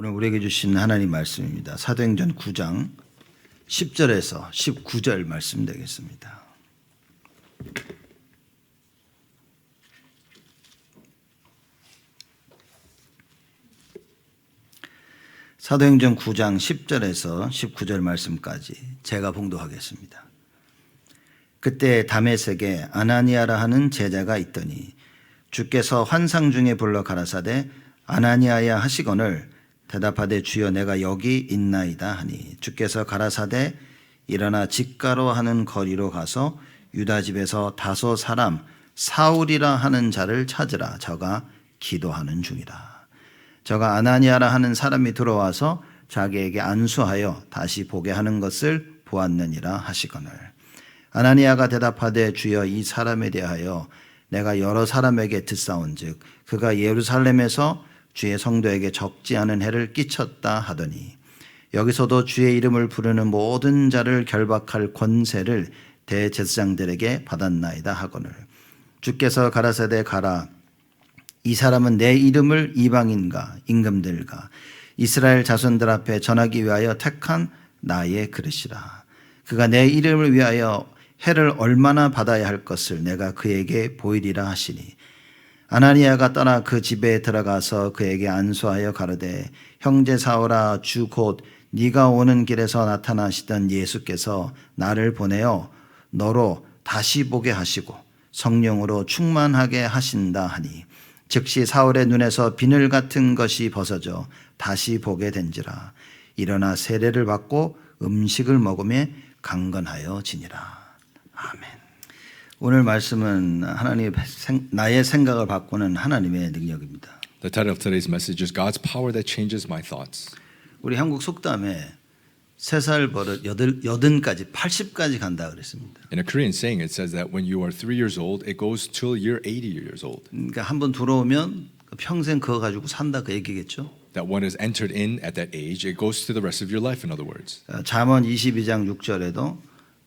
오늘 우리에게 주신 하나님 말씀입니다. 사도행전 9장 10절에서 19절 말씀 되겠습니다. 사도행전 9장 10절에서 19절 말씀까지 제가 봉독하겠습니다. 그때 다메섹에 아나니아라 하는 제자가 있더니 주께서 환상 중에 불러 가라사대 아나니아야 하시거늘 대답하되 주여 내가 여기 있나이다 하니 주께서 가라사대 일어나 직가로 하는 거리로 가서 유다 집에서 다소 사람 사울이라 하는 자를 찾으라. 저가 기도하는 중이라. 저가 아나니아라 하는 사람이 들어와서 자기에게 안수하여 다시 보게 하는 것을 보았느니라 하시거늘 아나니아가 대답하되 주여 이 사람에 대하여 내가 여러 사람에게 듣사온즉 그가 예루살렘에서 주의 성도에게 적지 않은 해를 끼쳤다 하더니 여기서도 주의 이름을 부르는 모든 자를 결박할 권세를 대제사장들에게 받았나이다 하거늘 주께서 가라사대 가라. 이 사람은 내 이름을 이방인과 임금들과 이스라엘 자손들 앞에 전하기 위하여 택한 나의 그릇이라. 그가 내 이름을 위하여 해를 얼마나 받아야 할 것을 내가 그에게 보이리라 하시니 아나니아가 떠나 그 집에 들어가서 그에게 안수하여 가로되 형제 사울아 주 곧 네가 오는 길에서 나타나시던 예수께서 나를 보내어 너로 다시 보게 하시고 성령으로 충만하게 하신다 하니 즉시 사울의 눈에서 비늘 같은 것이 벗어져 다시 보게 된지라. 일어나 세례를 받고 음식을 먹으며 강건하여 지니라. 아멘. 오늘 말씀은 하나님의 나의 생각을 바꾸는 하나님의 능력입니다. The title of today's message is God's power that changes my thoughts. 우리 한국 속담에 3살 버릇 80까지 80까지 간다 그랬습니다. In a Korean saying, it says that when you are 3 years old, it goes till you're 80 years old. 그러니까 한번 들어오면 평생 그거 가지고 산다 그 얘기겠죠. That one is entered in at that age, it goes to the rest of your life, in other words. 잠언 22장 6절에도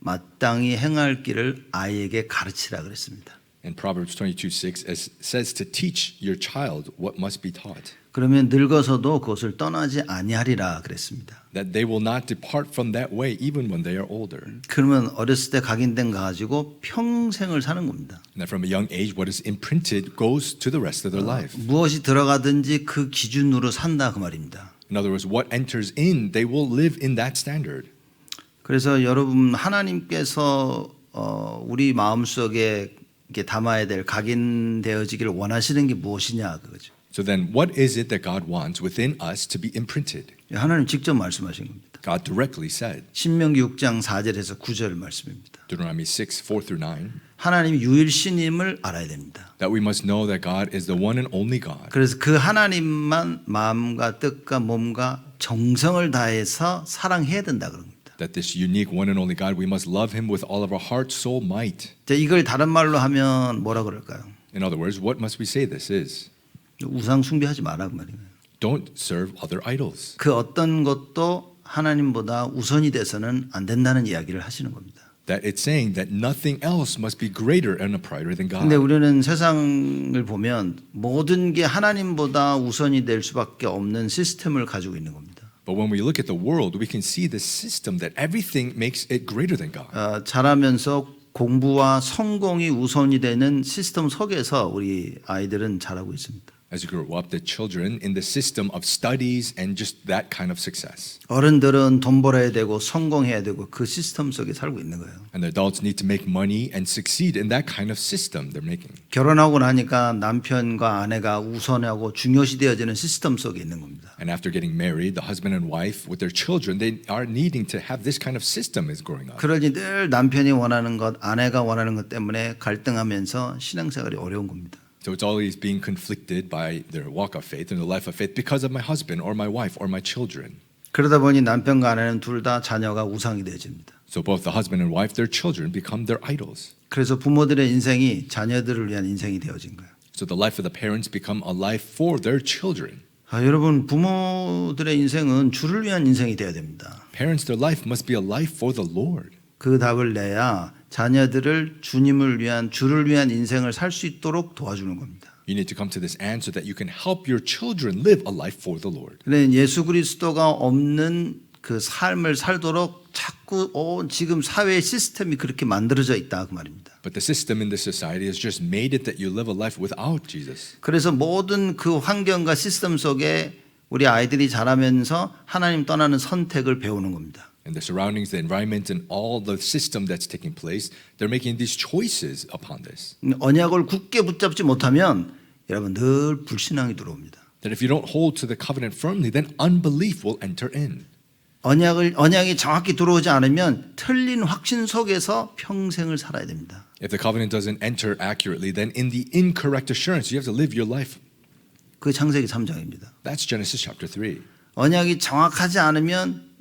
마땅히 행할 길을 아이에게 가르치라 그랬습니다. In Proverbs 22:6, it says to teach your child what must be taught. 그러면 늙어서도 그것을 떠나지 아니하리라 그랬습니다. That they will not depart from that way even when they are older. 그러면 어렸을 때 각인된 거 가지고 평생을 사는 겁니다. And that from a young age, what is imprinted goes to the rest of their life. 무엇이 들어가든지 그 기준으로 산다 그 말입니다. In other words, what enters in, they will live in that standard. 그래서 여러분 하나님께서 우리 마음속에 담아야 될 각인되어지기를 원하시는 게 무엇이냐 그거죠. So then, what is it that God wants within us to be imprinted? 하나님 직접 말씀하신 겁니다. God directly said, 신명기 6장 4절에서 9절 말씀입니다. Deuteronomy 6:4-9, 하나님이 유일신임을 알아야 됩니다. that we must know that God is the one and only God. 그래서 그 하나님만 마음과 뜻과 몸과 정성을 다해서 사랑해야 된다 그런 겁니다. That this unique one and only God, we must love Him with all of our heart, soul, might. 이걸 다른 말로 하면 뭐라 그럴까요? In other words, what must we say this is? 우상 숭배하지 마라 그 말이에요. Don't serve other idols. 그 어떤 것도 하나님보다 우선이 돼서는 안 된다는 이야기를 하시는 겁니다. That it's saying that nothing else must be greater and prior than 근데 God. 우리는 세상을 보면 모든 게 하나님보다 우선이 될 수밖에 없는 시스템을 가지고 있는 겁니다. But when we look at the world, we can see the system that everything makes it greater than God. 자라면서 공부와 성공이 우선이 되는 시스템 속에서 우리 아이들은 자라고 있습니다. As you grow up, the children in the system of studies and just that kind of success. 어른들은 돈 벌어야 되고 성공해야 되고 그 시스템 속에 살고 있는 거예요. And the adults need to make money and succeed in that kind of system they're making. 결혼하고 나니까 남편과 아내가 우선하고 중요시 되어지는 시스템 속에 있는 겁니다. And after getting married, the husband and wife with their children, they are needing to have this kind of system is growing up. 그러니 늘 남편이 원하는 것, 아내가 원하는 것 때문에 갈등하면서 신앙생활이 어려운 겁니다. So it's always being conflicted by their walk of faith and the life of faith because of my husband or my wife or my children. 그러다 보니 남편과 아내는 둘 다 자녀가 우상이 되어집니다. So both the husband and wife, their children become their idols. 그래서 부모들의 인생이 자녀들을 위한 인생이 되어진 거예요. So the life of the parents become a life for their children. 여러분 부모들의 인생은 주를 위한 인생이 되어야 됩니다. Parents, their life must be a life for the Lord. 그 답을 내야 자녀들을 주님을 위한 주를 위한 인생을 살 수 있도록 도와주는 겁니다. You need to come to this end so that you can help your children live a life for the Lord. 그래 예수 그리스도가 없는 그 삶을 살도록 자꾸 지금 사회의 시스템이 그렇게 만들어져 있다 그 말입니다. But the system in this society has just made it that you live a life without Jesus. 그래서 모든 그 환경과 시스템 속에 우리 아이들이 자라면서 하나님 떠나는 선택을 배우는 겁니다. And the surroundings, the environment, and all the system that's taking place, they're making these choices upon this. 언약을 굳게 붙잡지 못하면 여러분 늘 불신앙이 들어옵니다. That if you don't hold to the covenant firmly, then unbelief will enter in. 언약이 정확히 들어오지 않으면 틀린 확신 속에서 평생을 살아야 됩니다. If the covenant doesn't enter accurately, then in the incorrect assurance, you have to live your life. 그 창세기 3장입니다. That's Genesis chapter 3. 언약이 정확하지 않으면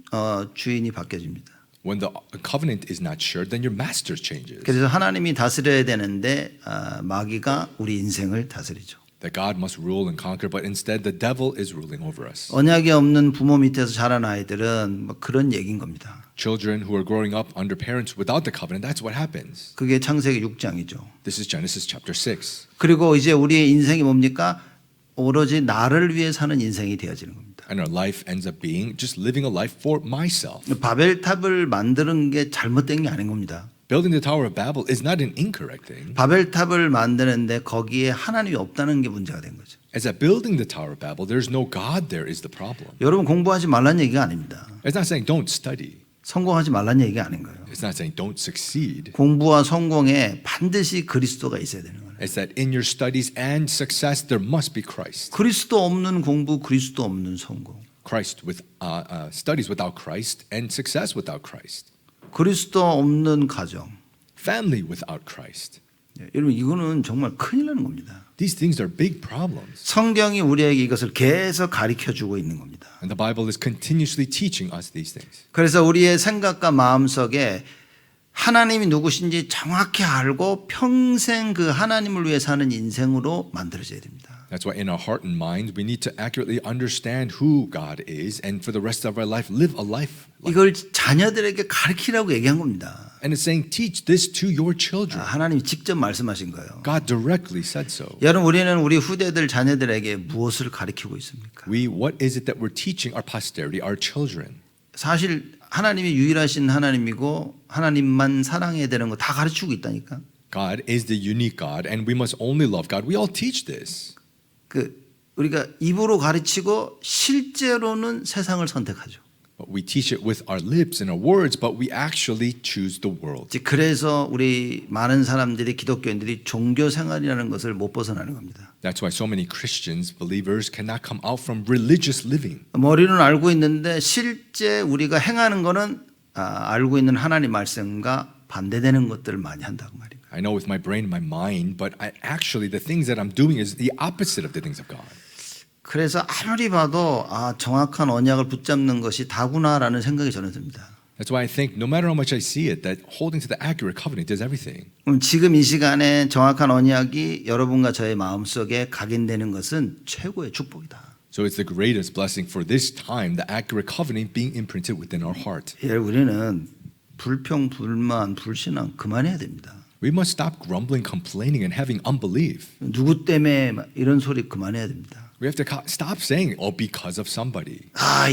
주인이 바뀌어집니다. When the covenant is not sure, then your master changes. 그래서 하나님이 다스려야 되는데 마귀가 우리 인생을 다스리죠. That God must rule and conquer, but instead the devil is ruling over us. 언약이 없는 부모 밑에서 자란 아이들은 뭐 그런 얘기인 겁니다. Children who are growing up under parents without the covenant, that's what happens. 그게 창세기 6장이죠. This is Genesis chapter 6. 그리고 이제 우리의 인생이 뭡니까? 오로지 나를 위해 사는 인생이 되어지는 겁니다. And our life ends up being just living a life for myself. 바벨탑을 만드는 게 잘못된 게 아닌 겁니다. Building the Tower of Babel is not an incorrect thing. 바벨탑을 만드는데 거기에 하나님이 없다는 게 문제가 된 거죠. It's that building the Tower of Babel, there's no God there is the problem. 여러분 공부하지 말란 얘기가 아닙니다. It's not saying don't study. 성공하지 말란 얘기가 아닌 거예요. It's not saying don't succeed. 공부와 성공에 반드시 그리스도가 있어야 되는 거예요. It's that in your studies and success, there must be Christ. 그리스도 없는 공부, 그리스도 없는 성공. Christ with studies without Christ and success without Christ. 그리스도 없는 가정. Family without Christ. 여러분 이거는 정말 큰일 나는 겁니다. These things are big problems. 성경이 우리에게 이것을 계속 가르쳐주고 있는 겁니다. And the Bible is continuously teaching us these things. 그래서 우리의 생각과 마음속에 하나님이 누구신지 정확히 알고 평생 그 하나님을 위해 사는 인생으로 만들어져야 됩니다. That's why in our heart and mind, we need to accurately understand who God is and for the rest of our life, live a life. 이걸 자녀들에게 가르치라고 얘기한 겁니다. And it's saying, teach this to your children. 하나님이 직접 말씀하신 거예요. God directly said so. 여러분 우리는 우리 후대들 자녀들에게 무엇을 가르치고 있습니까? What is it that we're teaching our posterity, our children? 사실 하나님이 유일하신 하나님이고 하나님만 사랑해야 되는 거 다 가르치고 있다니까. God is the unique God and we must only love God. We all teach this. 우리가 입으로 가르치고 실제로는 세상을 선택하죠. But we teach it with our lips and our words, but we actually choose the world. 그래서 우리 많은 사람들이 기독교인들이 종교 생활이라는 것을 못 벗어나는 겁니다. That's why so many Christians, believers, cannot come out from religious living. 머리는 알고 있는데 실제 우리가 행하는 거는 알고 있는 하나님 말씀과 반대되는 것들을 많이 한다고 말입니다. I know with my brain and my mind, but actually the things that I'm doing is the opposite of the things of God. 그래서 아무리 봐도 정확한 언약을 붙잡는 것이 다구나라는 생각이 저는 듭니다. That's why I think no matter how much I see it, that holding to the accurate covenant is everything. 그럼 지금 이 시간에 정확한 언약이 여러분과 저의 마음속에 각인되는 것은 최고의 축복이다. So it's the greatest blessing for this time, the accurate covenant being imprinted within our heart. 우리는 불평, 불만, 불신앙 그만해야 됩니다. We must stop grumbling, complaining, and having unbelief. 누구 때문에 이런 소리 그만해야 됩니다. We have to stop saying, "Oh, because of somebody."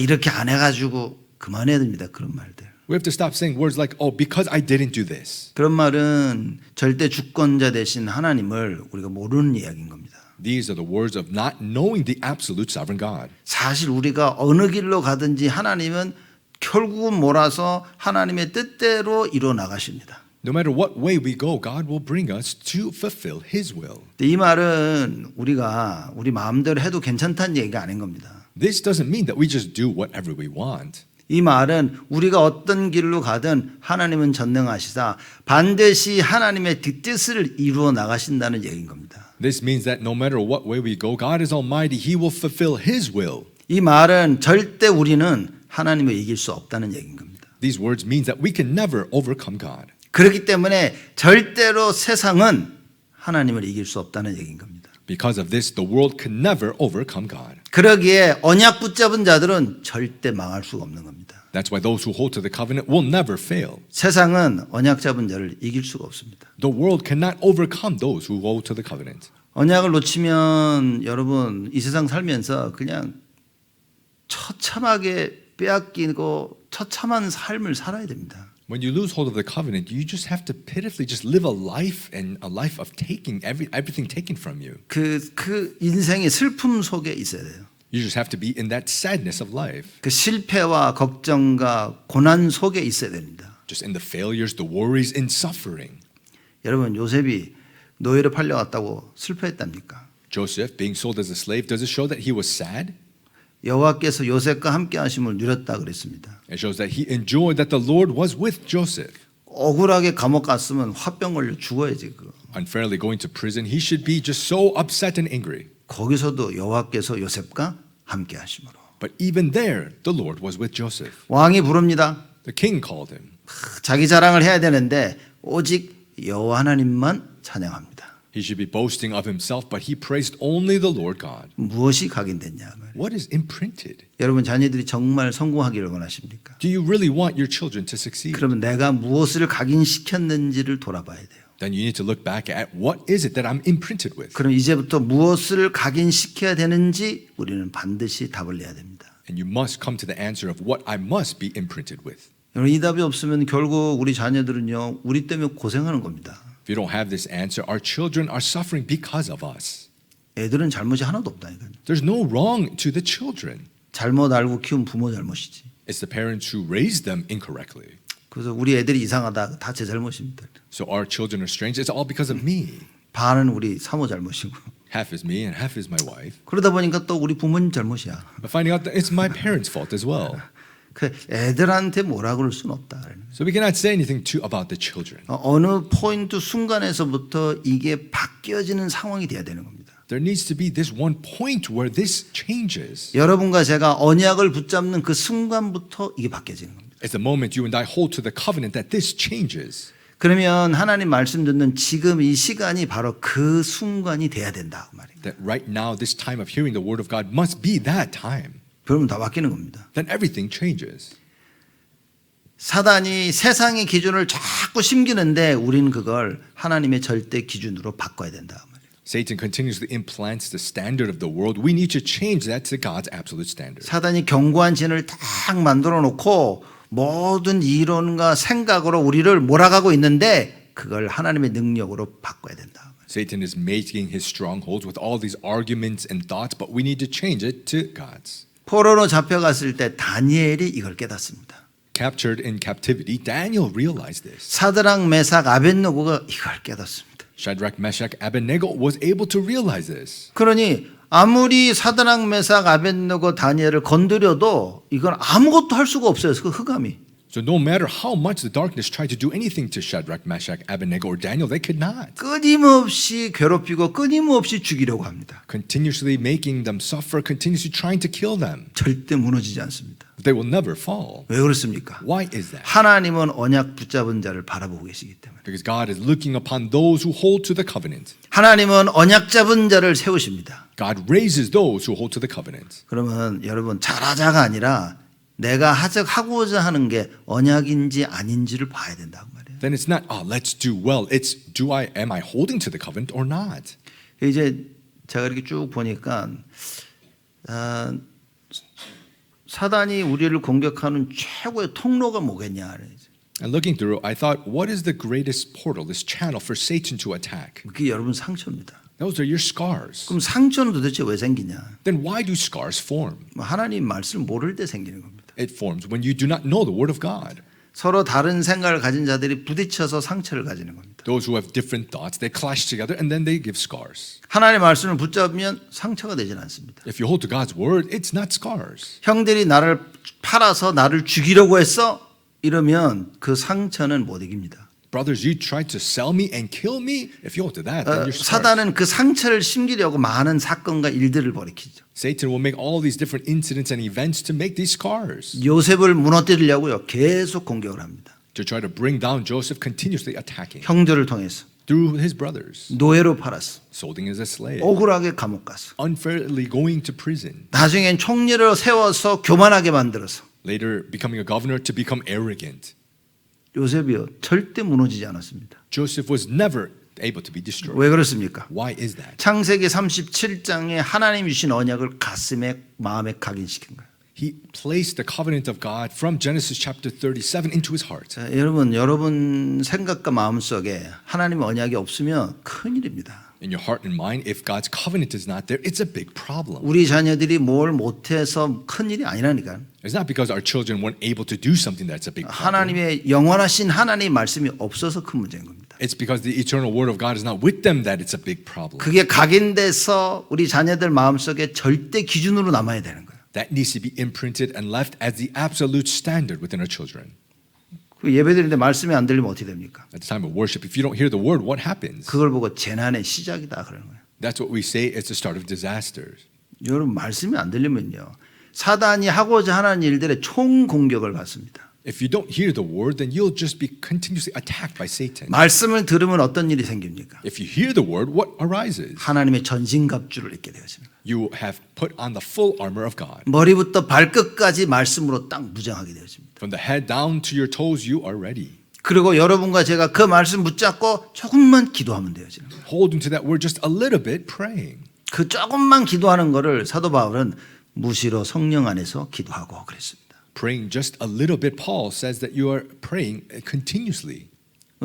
이렇게 안 해가지고 그만해야 됩니다. 그런 말들. We have to stop saying words like, "Oh, because I didn't do this." 그런 말은 절대 주권자 되신 하나님을 우리가 모르는 이야기인 겁니다. These are the words of not knowing the absolute sovereign God. 사실 우리가 어느 길로 가든지 하나님은 결국은 몰아서 하나님의 뜻대로 이루어 나가십니다. No matter what way we go, God will bring us to fulfill His will. 이 말은 우리가 우리 마음대로 해도 괜찮다는 얘기가 아닌 겁니다. This doesn't mean that we just do whatever we want. 이 말은 우리가 어떤 길로 가든 하나님은 전능하시사 반드시 하나님의 뜻을 이루어 나가신다는 얘기인 겁니다. This means that no matter what way we go, God is almighty. He will fulfill His will. 이 말은 절대 우리는 하나님을 이길 수 없다는 얘기인 겁니다. These words means that we can never overcome God. 그렇기 때문에 절대로 세상은 하나님을 이길 수 없다는 얘기인 겁니다. Because of this, the world can never overcome God. 그러기에 언약 붙잡은 자들은 절대 망할 수가 없는 겁니다. That's why those who hold to the covenant will never fail. 세상은 언약 잡은 자를 이길 수가 없습니다. The world cannot overcome those who hold to the covenant. 언약을 놓치면 여러분 이 세상 살면서 그냥 처참하게 빼앗기고 처참한 삶을 살아야 됩니다. When you lose hold of the covenant, you just have to pitifully just live a life and a life of taking everything taken from you. 그 인생의 슬픔 속에 있어야 돼요. You just have to be in that sadness of life. 그 실패와 걱정과 고난 속에 있어야 됩니다. Just in the failures, the worries, and suffering. 여러분 요셉이 노예로 팔려갔다고 슬퍼했답니까? Joseph, being sold as a slave, does it show that he was sad? 여호와께서 요셉과 함께 하심을 누렸다 그랬습니다. It shows that he enjoyed that the Lord was with Joseph. 억울하게 감옥 갔으면 화병 걸려 죽어야지 그거. Unfairly going to prison, he should be just so upset and angry. 거기서도 여호와께서 요셉과 함께 하심으로. But even there, the Lord was with Joseph. 왕이 부릅니다. The king called him. 자기 자랑을 해야 되는데 오직 여호와 하나님만 찬양합니다. He should be boasting of himself, but he praised only the Lord God. 무엇이 각인됐냐? What is imprinted? 여러분 자녀들이 정말 성공하기를 원하십니까? Do you really want your children to succeed? 그러면 내가 무엇을 각인시켰는지를 돌아봐야 돼요. Then you need to look back at what is it that I'm imprinted with. 그럼 이제부터 무엇을 각인시켜야 되는지 우리는 반드시 답을 내야 됩니다. And you must come to the answer of what I must be imprinted with. 여러분 이 답이 없으면 결국 우리 자녀들은요 우리 때문에 고생하는 겁니다. If you don't have this answer, our children are suffering because of us. 애들은 잘못이 하나도 없다니까요. There's no wrong to the children. 잘못 알고 키운 부모 잘못이지. It's the parents who raised them incorrectly. 그래서 우리 애들이 이상하다 다 제 잘못입니다. So our children are strange. It's all because of me. 반은 우리 사모 잘못이고. Half is me and half is my wife. 그러다 보니까 또 우리 부모님 잘못이야. But finding out that it's my parents' fault as well. 그 애들한테 뭐라 그럴 수는 없다. So we cannot say anything about the children. 어느 포인트 순간에서부터 이게 바뀌어지는 상황이 돼야 되는 겁니다. There needs to be this one point where this changes. 여러분과 제가 언약을 붙잡는 그 순간부터 이게 바뀌어지는 겁니다. It's the moment you and I hold to the covenant that this changes. 그러면 하나님 말씀 듣는 지금 이 시간이 바로 그 순간이 돼야 된다 그 말입니다. That right now, this time of hearing the word of God must be that time. 그러면 다 바뀌는 겁니다. Then everything changes. 사단이 세상의 기준을 자꾸 심기는데 우리는 그걸 하나님의 절대 기준으로 바꿔야 된다 그 말이에요. Satan continuously implants the standard of the world. We need to change that to God's absolute standard. 사단이 견고한 진을 딱 만들어 놓고 모든 이론과 생각으로 우리를 몰아가고 있는데 그걸 하나님의 능력으로 바꿔야 된다. Satan is making his strongholds with all these arguments and thoughts, but we need to change it to God's. 포로로 잡혀갔을 때 다니엘이 이걸 깨닫습니다. Captured in captivity, Daniel realized this. 사드락 메삭 아벳느고가 이걸 깨닫습니다. Shadrach, Meshach, Abednego was able to realize this. 그러니 아무리 사드락 메삭 아벳느고 다니엘을 건드려도 이건 아무것도 할 수가 없어요. 그 흑암이. So no matter how much the darkness tried to do anything to Shadrach, Meshach, Abednego, or Daniel, they could not. 끊임없이 괴롭히고 끊임없이 죽이려고 합니다. Continuously making them suffer, continuously trying to kill them. 절대 무너지지 않습니다. But they will never fall. 왜 그렇습니까? Why is that? 하나님은 언약 붙잡은 자를 바라보고 계시기 때문에. Because God is looking upon those who hold to the covenant. 하나님은 언약 잡은 자를 세우십니다. God raises those who hold to the covenant. 그러면 여러분 잘하자가 아니라 내가 하고자 하는 게 언약인지 아닌지를 봐야 된다고 말이에요. Then it's not, let's do well. It's, am I holding to the covenant or not? 이제 제가 이렇게 쭉 보니까 사단이 우리를 공격하는 최고의 통로가 뭐겠냐. And looking through, I thought, what is the greatest portal, this channel for Satan to attack? 그게 여러분 상처입니다. Those are your scars. 그럼 상처는 도대체 왜 생기냐? Then why do scars form? 하나님 말씀을 모를 때 생기는 겁니다. It forms when you do not know the word of God. 서로 다른 생각을 가진 자들이 부딪혀서 상처를 가지는 겁니다. Those who have different thoughts, they clash together and then they give scars. 하나님의 말씀을 붙잡으면 상처가 되진 않습니다. If you hold to God's word, it's not scars. 형들이 나를 팔아서 나를 죽이려고 했어? 이러면 그 상처는 못 이깁니다. Brothers, you tried to sell me and kill me. If you hold to that, then you're scars. 사단은 그 상처를 심기려고 많은 사건과 일들을 벌이키죠. Satan will make all these different incidents and events to make these scars. 요셉을 무너뜨리려고요. 계속 공격을 합니다. To try to bring down Joseph, continuously attacking. 형들을 통해서 Through his brothers. 노예로 팔았어. Sold him as a slave. 억울하게 감옥 갔어. Unfairly going to prison. 나중엔 총리를 세워서 교만하게 만들어서. Later becoming a governor to become arrogant. 요셉이요 절대 무너지지 않았습니다. Joseph was never able to be destroyed. 왜 그렇습니까? Why is that? 창세기 37장에 하나님 주신 언약을 가슴에 마음에 각인시킨 거예요. He placed the covenant of God from Genesis chapter 37 into his heart. 자, 여러분 생각과 마음 속에 하나님의 언약이 없으면 큰일입니다. In your heart and mind, if God's covenant is not there, it's a big problem. 우리 자녀들이 뭘 못해서 큰일이 아니라니까. It's not because our children weren't able to do something that's a big problem. 하나님의 영원하신 하나님의 말씀이 없어서 큰 문제인 겁니다. It's because the eternal word of God is not with them that it's a big problem. 그게 각인돼서 우리 자녀들 마음속에 절대 기준으로 남아야 되는 거예요. That needs to be imprinted and left as the absolute standard within our children. 그 예배드리는데 말씀이 안 들리면 어떻게 됩니까? At the time of worship, if you don't hear the word, what happens? 그걸 보고 재난의 시작이다 그러는 거예요. That's what we say is the start of disasters. 여러분 말씀이 안 들리면요. 사단이 하고자 하는 일들의 총 공격을 받습니다. If you don't hear the word, then you'll just be continuously attacked by Satan. 말씀을 들으면 어떤 일이 생깁니까? If you hear the word, what arises? 하나님의 전신갑주를 입게 되어집니다. You have put on the full armor of God. 머리부터 발끝까지 말씀으로 딱 무장하게 되어집니다. From the head down to your toes, you are ready. 그리고 여러분과 제가 그 말씀 붙잡고 조금만 기도하면 되어지는 거예요. Holding to that word just a little bit, praying. 그 조금만 기도하는 거를 사도 바울은 무시로 성령 안에서 기도하고 그랬습니다. Praying just a little bit, Paul says that you are praying continuously.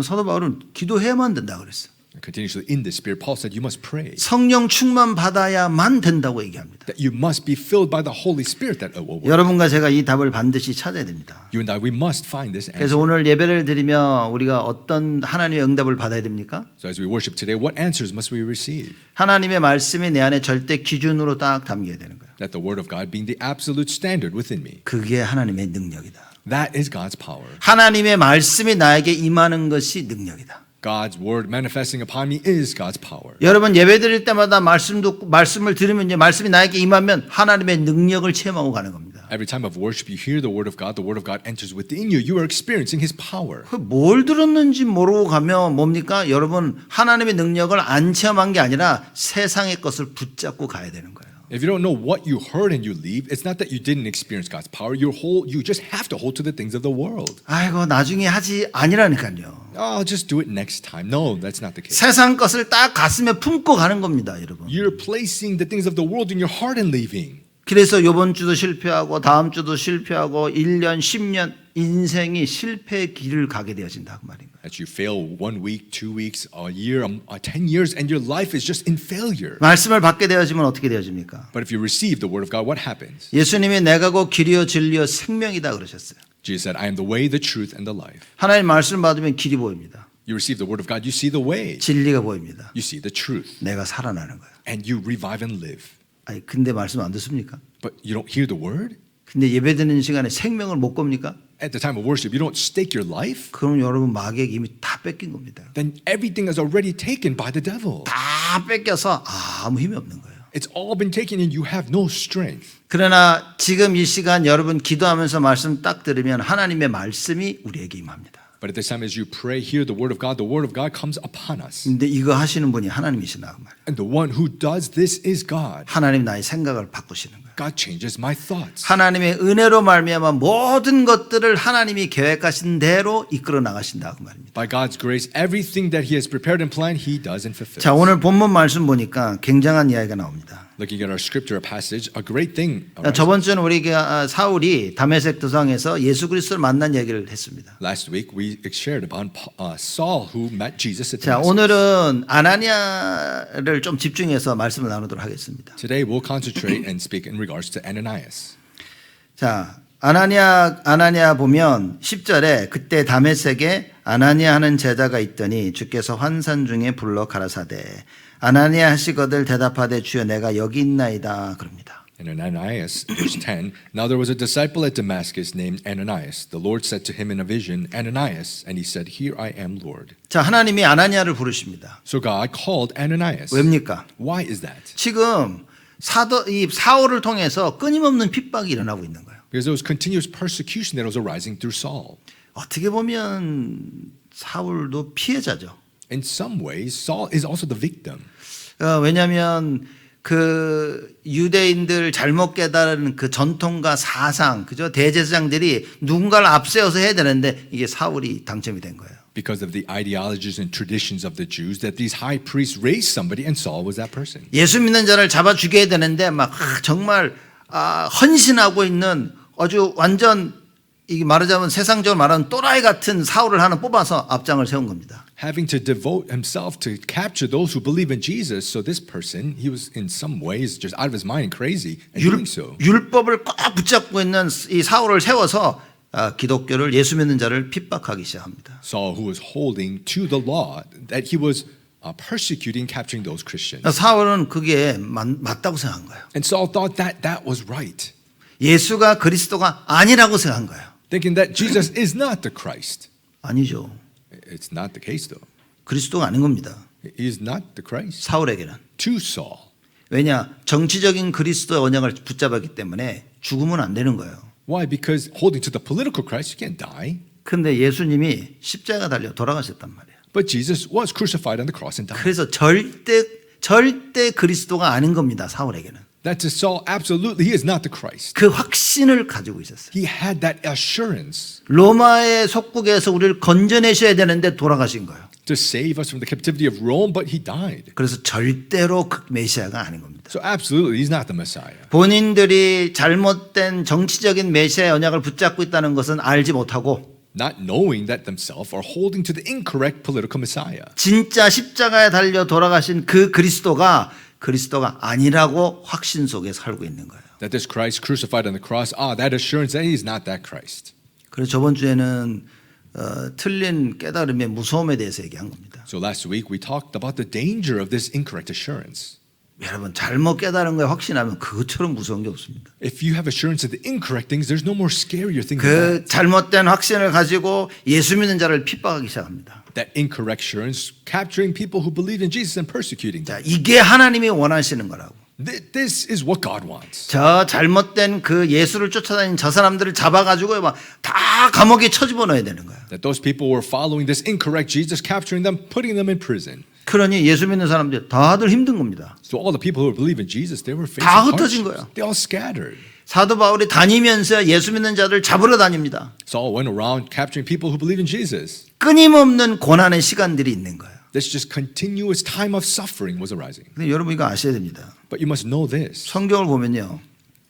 사도 바울은 기도해야만 된다 그랬어요. Continuously in the Spirit, Paul said you must pray. 성령 충만 받아야만 된다고 얘기합니다. That you must be filled by the Holy Spirit that will work. 여러분과 제가 이 답을 반드시 찾아야 됩니다. You and I, we must find this answer. 그래서 오늘 예배를 드리며 우리가 어떤 하나님의 응답을 받아야 됩니까? So as we worship today, what answers must we receive? 하나님의 말씀이 내 안에 절대 기준으로 딱 담겨야 되는 거예요. That the word of God being the absolute standard within me. 그게 하나님의 능력이다. That is God's power. 하나님의 말씀이 나에게 임하는 것이 능력이다. God's word manifesting upon me is God's power. 여러분 예배 드릴 때마다 말씀을 들으면요, 말씀이 나에게 임하면 하나님의 능력을 체험하고 가는 겁니다. Every time of worship, you hear the word of God enters within you. You are experiencing His power. 뭘 들었는지 모르고 가면 뭡니까? 여러분 하나님의 능력을 안 체험한 게 아니라 세상의 것을 붙잡고 가야 되는 거예요. If you don't know what you heard and you leave, it's not that you didn't experience God's power. You just have to hold to the things of the world. 아이고 나중에 하지 아니라니까요. Oh, I'll just do it next time. No, that's not the case. 세상 것을 딱 가슴에 품고 가는 겁니다, 여러분. You're placing the things of the world in your heart and leaving. 그래서 이번 주도 실패하고 다음 주도 실패하고 1년, 10년 인생이 실패의 길을 가게 되어진다 그 말인 거예요. That you fail 1 week, 2 weeks, a year, 10 years, and your life is just in failure. 말씀을 받게 되어지면 어떻게 되어집니까? But if you receive the word of God, what happens? 예수님이 내가 곧 길이요 진리요 생명이다 그러셨어요. Jesus said, I am the way, the truth, and the life. 하나님 말씀 받으면 길이 보입니다. You receive the word of God, you see the way. 진리가 보입니다. You see the truth. 내가 살아나는 거예요. And you revive and live. 아니 근데 말씀 안 듣습니까? But you don't hear the word? 근데 예배드리는 시간에 생명을 못 겁니까? At the time of worship, you don't stake your life? 그럼 여러분 마귀에게 이미 다 뺏긴 겁니다. Then everything is already taken by the devil. 다 뺏겨서 아무 힘이 없는 거예요. It's all been taken and you have no strength. 그러나 지금 이 시간 여러분 기도하면서 말씀 딱 들으면 하나님의 말씀이 우리에게 임합니다. But at this time as you pray, hear the word of God comes upon us. 근데 이거 하시는 분이 하나님이시나 그 말이에요. And the one who does this is God. 하나님 나의 생각을 바꾸시는 거예요. God changes my thoughts. 하나님의 은혜로 말미암아 모든 것들을 하나님이 계획하신 대로 이끌어 나가신다 그 말입니다. By God's grace, everything that He has prepared and planned, He does and fulfills. 자, 오늘 본문 말씀 보니까 굉장한 이야기가 나옵니다. Looking at our scripture passage, a great thing. 저번 주는 우리가 사울이 다메섹 도상에서 예수 그리스도를 만난 얘기를 했습니다. Last week we shared about Saul who met Jesus at 자, Damascus. 오늘은 아나니아를 좀 집중해서 말씀을 나누도록 하겠습니다. Today we'll concentrate and speak in regards to Ananias. 자, 아나니아 보면 10절에 그때 다메섹에 아나니아 하는 제자가 있더니 주께서 환산 중에 불러 가라사대 아나니아 하시거들 대답하되 주여 내가 여기 있나이다 그럽니다. And Ananias, verse 10, Now there was a disciple at Damascus named Ananias. The Lord said to him in a vision, Ananias, and he said, Here I am, Lord. 자, 하나님이 아나니아를 부르십니다. So God called Ananias. 왜입니까? Why is that? 지금 이 사울을 통해서 끊임없는 핍박이 일어나고 있는 거예요. Because there was continuous persecution that was arising through Saul. 어떻게 보면 사울도 피해자죠. In some ways, Saul is also the victim. 왜냐하면 그 유대인들 잘못 깨달은 그 전통과 사상, 그죠? 대제사장들이 누군가를 앞세워서 해야 되는데 이게 사울이 당첨이 된 거예요. because of the ideologies and traditions of the Jews that these high priests raised somebody and Saul was that person. 예수 믿는 자를 잡아 죽여야 되는데 막 정말 헌신하고 있는 아주 완전 이게 말하자면 세상적으로 말하는 또라이 같은 사울을 하나 뽑아서 앞장을 세운 겁니다. Having to devote himself to capture those who believe in Jesus. So this person, he was in some ways just out of his mind and crazy and doing so. 율법을 꼭 붙잡고 있는 이 사울을 세워서 기독교를 예수 믿는 자를 핍박하기 시작합니다. Saul, who was holding to the law, that he was persecuting, capturing those Christians. 사울은 그게 맞다고 생각한 거예요. And Saul thought that that was right, 예수가 그리스도가 아니라고 생각한 거예요. thinking that Jesus is not the Christ. 아니죠. It's not the case though. 그리스도가 아닌 겁니다. He is not the Christ. 사울에게는. To Saul. 왜냐? 정치적인 그리스도의 언약을 붙잡았기 때문에 죽으면 안 되는 거예요. Why? Because holding to the political Christ, you can't die. 근데 예수님이 십자가 달려 돌아가셨단 말이에요. But Jesus was crucified on the cross and died. 그래서 절대 그리스도가 아닌 겁니다. 사울에게는. That to Saul, absolutely, he is not the Christ. 그 확신을 가지고 있었어요. He had that assurance 로마의 속국에서 우리를 건져내셔야 되는데 돌아가신 거예요. to save us from the captivity of Rome, but he died. 그래서 절대로 그 메시아가 아닌 겁니다. So absolutely, he's not the Messiah. 본인들이 잘못된 정치적인 메시아의 언약을 붙잡고 있다는 것은 알지 못하고 Not knowing that themselves are holding to the incorrect political Messiah. 진짜 십자가에 달려 돌아가신 그 그리스도가 아니라고 확신 속에 살고 있는 거예요. That this Christ crucified on the cross, that assurance that he's not that Christ. 그래서 저번 주에는 틀린 깨달음의 무서움에 대해서 얘기한 겁니다. So last week we talked about the danger of this incorrect assurance. 여러분 잘못 깨달은 거에 확신하면 그것처럼 무서운 게 없습니다. If you have assurance of the incorrect things, there's no more scarier thing than 그 잘못된 확신을 가지고 예수 믿는 자를 핍박하기 시작합니다. that incorrect assurance, capturing people who believe in Jesus and persecuting them. 자, 이게 하나님이 원하시는 거라고. This is what God wants. 저 잘못된 그 예수를 쫓아다니는 저 사람들을 잡아가지고 막 다 감옥에 쳐집어넣어야 되는 거예요. That those people were following this incorrect Jesus, capturing them, putting them in prison. 그러니 예수 믿는 사람들 다들 힘든 겁니다. So all the people who believe in Jesus, they were facing 다 흩어진 거예요. hardships. They all scattered. 사도 바울이 다니면서 예수 믿는 자들 잡으러 다닙니다. Saul went around capturing people who believe in Jesus. 끊임없는 고난의 시간들이 있는 거예요. This just continuous time of suffering was arising. 근데 여러분 이거 아셔야 됩니다. But you must know this. 성경을 보면요.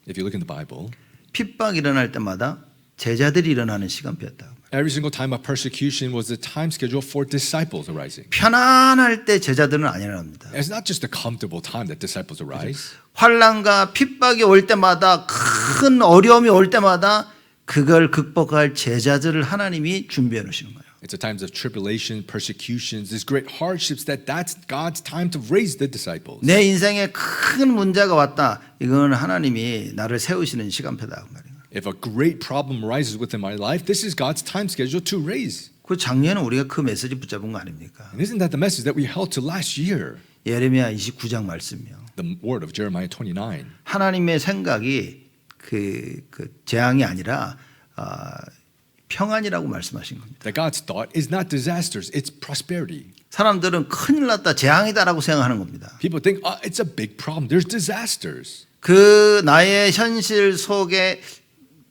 If you look in the Bible, 핍박이 일어날 때마다 제자들이 일어나는 시간표였다. every single time of persecution was the time schedule for disciples arising. 편안할 때 제자들은 안 일어납니다. It's not just a comfortable time that disciples arise. 환난과 핍박이 올 때마다 큰 어려움이 올 때마다 그걸 극복할 제자들을 하나님이 준비해 놓으시는 거예요. It's a times of tribulation, persecutions, these great hardships that's God's time to raise the disciples. 내 인생에 큰 문제가 왔다. 이건 하나님이 나를 세우시는 시간표다 그 말이에요. If a great problem arises within my life, this is God's time schedule to raise. 그 작년에 우리가 그 메시지 붙잡은 거 아닙니까? And isn't that the message that we held to last year? 예레미야 29장 말씀이요. The word of Jeremiah 29. 하나님의 생각이 그 재앙이 아니라 평안이라고 말씀하신 겁니다. That God's thought is not disasters, it's prosperity. 사람들은 큰일 났다, 재앙이다라고 생각하는 겁니다. People think, it's a big problem. There's disasters. 그 나의 현실 속에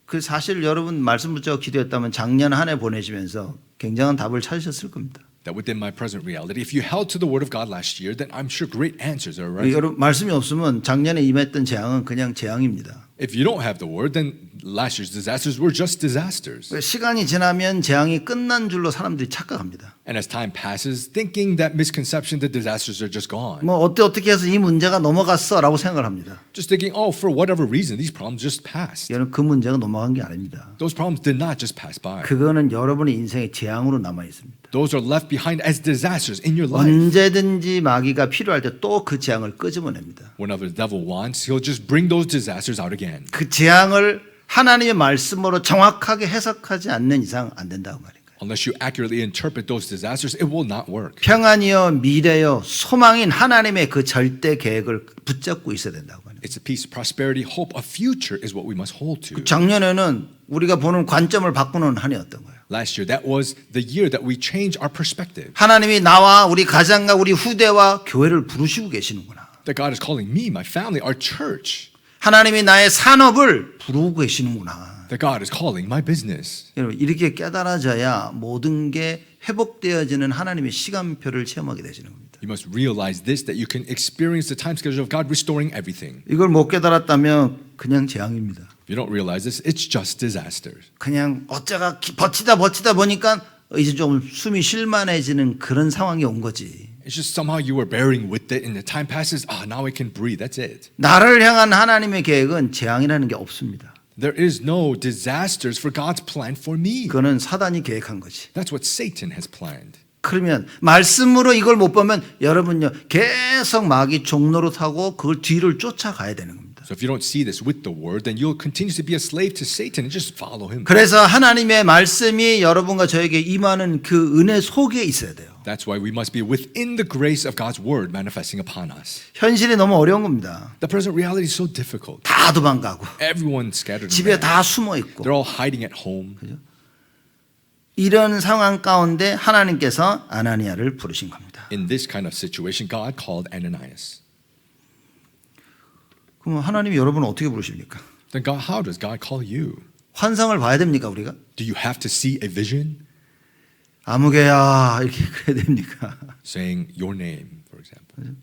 그 사실 여러분 말씀 붙잡고 기도했다면 작년 한 해 보내시면서 굉장한 답을 찾으셨을 겁니다. That within my present reality, if you held to the word of God last year, then I'm sure great answers are arising. 여러분 말씀이 없으면 작년에 임했던 재앙은 그냥 재앙입니다. If you don't have the word, then last year's disasters were just disasters. 시간이 지나면 재앙이 끝난 줄로 사람들이 착각합니다. And as time passes, thinking that misconception, the disasters are just gone. 뭐 어떻게 해서 이 문제가 넘어갔어라고 생각을 합니다. Just thinking, for whatever reason, these problems just passed. 여러분 그 문제가 넘어간 게 아닙니다. Those problems did not just pass by. 그거는 여러분의 인생의 재앙으로 남아 있습니다. Those are left behind as disasters in your life. 언제든지 마귀가 필요할 때 또 그 재앙을 끄집어냅니다. Whenever the devil wants, he'll just bring those disasters out again. 그 재앙을 하나님의 말씀으로 정확하게 해석하지 않는 이상 안 된다고 말이에요. Unless you accurately interpret those disasters, it will not work. 평안이요 미래요 소망인 하나님의 그 절대 계획을 붙잡고 있어야 된다고 말이에요. It's a peace, prosperity, hope, a future is what we must hold to. 작년에는 우리가 보는 관점을 바꾸는 한 해였던 거예요. Last year, that was the year that we changed our perspective. 하나님이 나와 우리 가장과 우리 후대와 교회를 부르시고 계시는구나. That God is calling me, my family, our church. 하나님이 나의 산업을 부르고 계시는구나. that God is calling my business. 여러분 이렇게 깨달아져야 모든 게 회복되어지는 하나님의 시간표를 체험하게 되시는 겁니다. You must realize this, that you can experience the time schedule of God restoring everything. 이걸 못 깨달았다면 그냥 재앙입니다. If you don't realize this, it's just disasters. 그냥 어쩌가 버티다 보니까 이제 좀 숨이 쉴만해지는 그런 상황이 온 거지. It's just somehow you were bearing with it and the time passes, now I can breathe, that's it. 나를 향한 하나님의 계획은 재앙이라는 게 없습니다. There is no disasters for God's plan for me. 그거는 사단이 계획한 거지. That's what Satan has planned. 그러면 말씀으로 이걸 못 보면 여러분요 계속 마귀 종로로 타고 그걸 뒤를 쫓아가야 되는 겁니다. So if you don't see this with the word, then you'll continue to be a slave to Satan and just follow him. 그래서 하나님의 말씀이 여러분과 저에게 임하는 그 은혜 속에 있어야 돼요. That's why we must be within the grace of God's word manifesting upon us. 현실이 너무 어려운 겁니다. The present reality is so difficult. 다 도망가고 Everyone's scattered. 집에 다 숨어 있고 They're all hiding at home. 이런 상황 가운데 하나님께서 아나니아를 부르신 겁니다. In this kind of situation, God called Ananias. 그럼 하나님이 여러분을 어떻게 부르십니까? Then God, how does God call you? 환상을 봐야 됩니까 우리가? Do you have to see a vision? 아무개야 이렇게 그래야 됩니까? Saying your name, for example.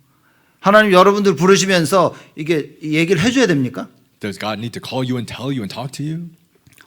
하나님 여러분들 부르시면서 이게 얘기를 해줘야 됩니까? Does God need to call you and tell you and talk to you?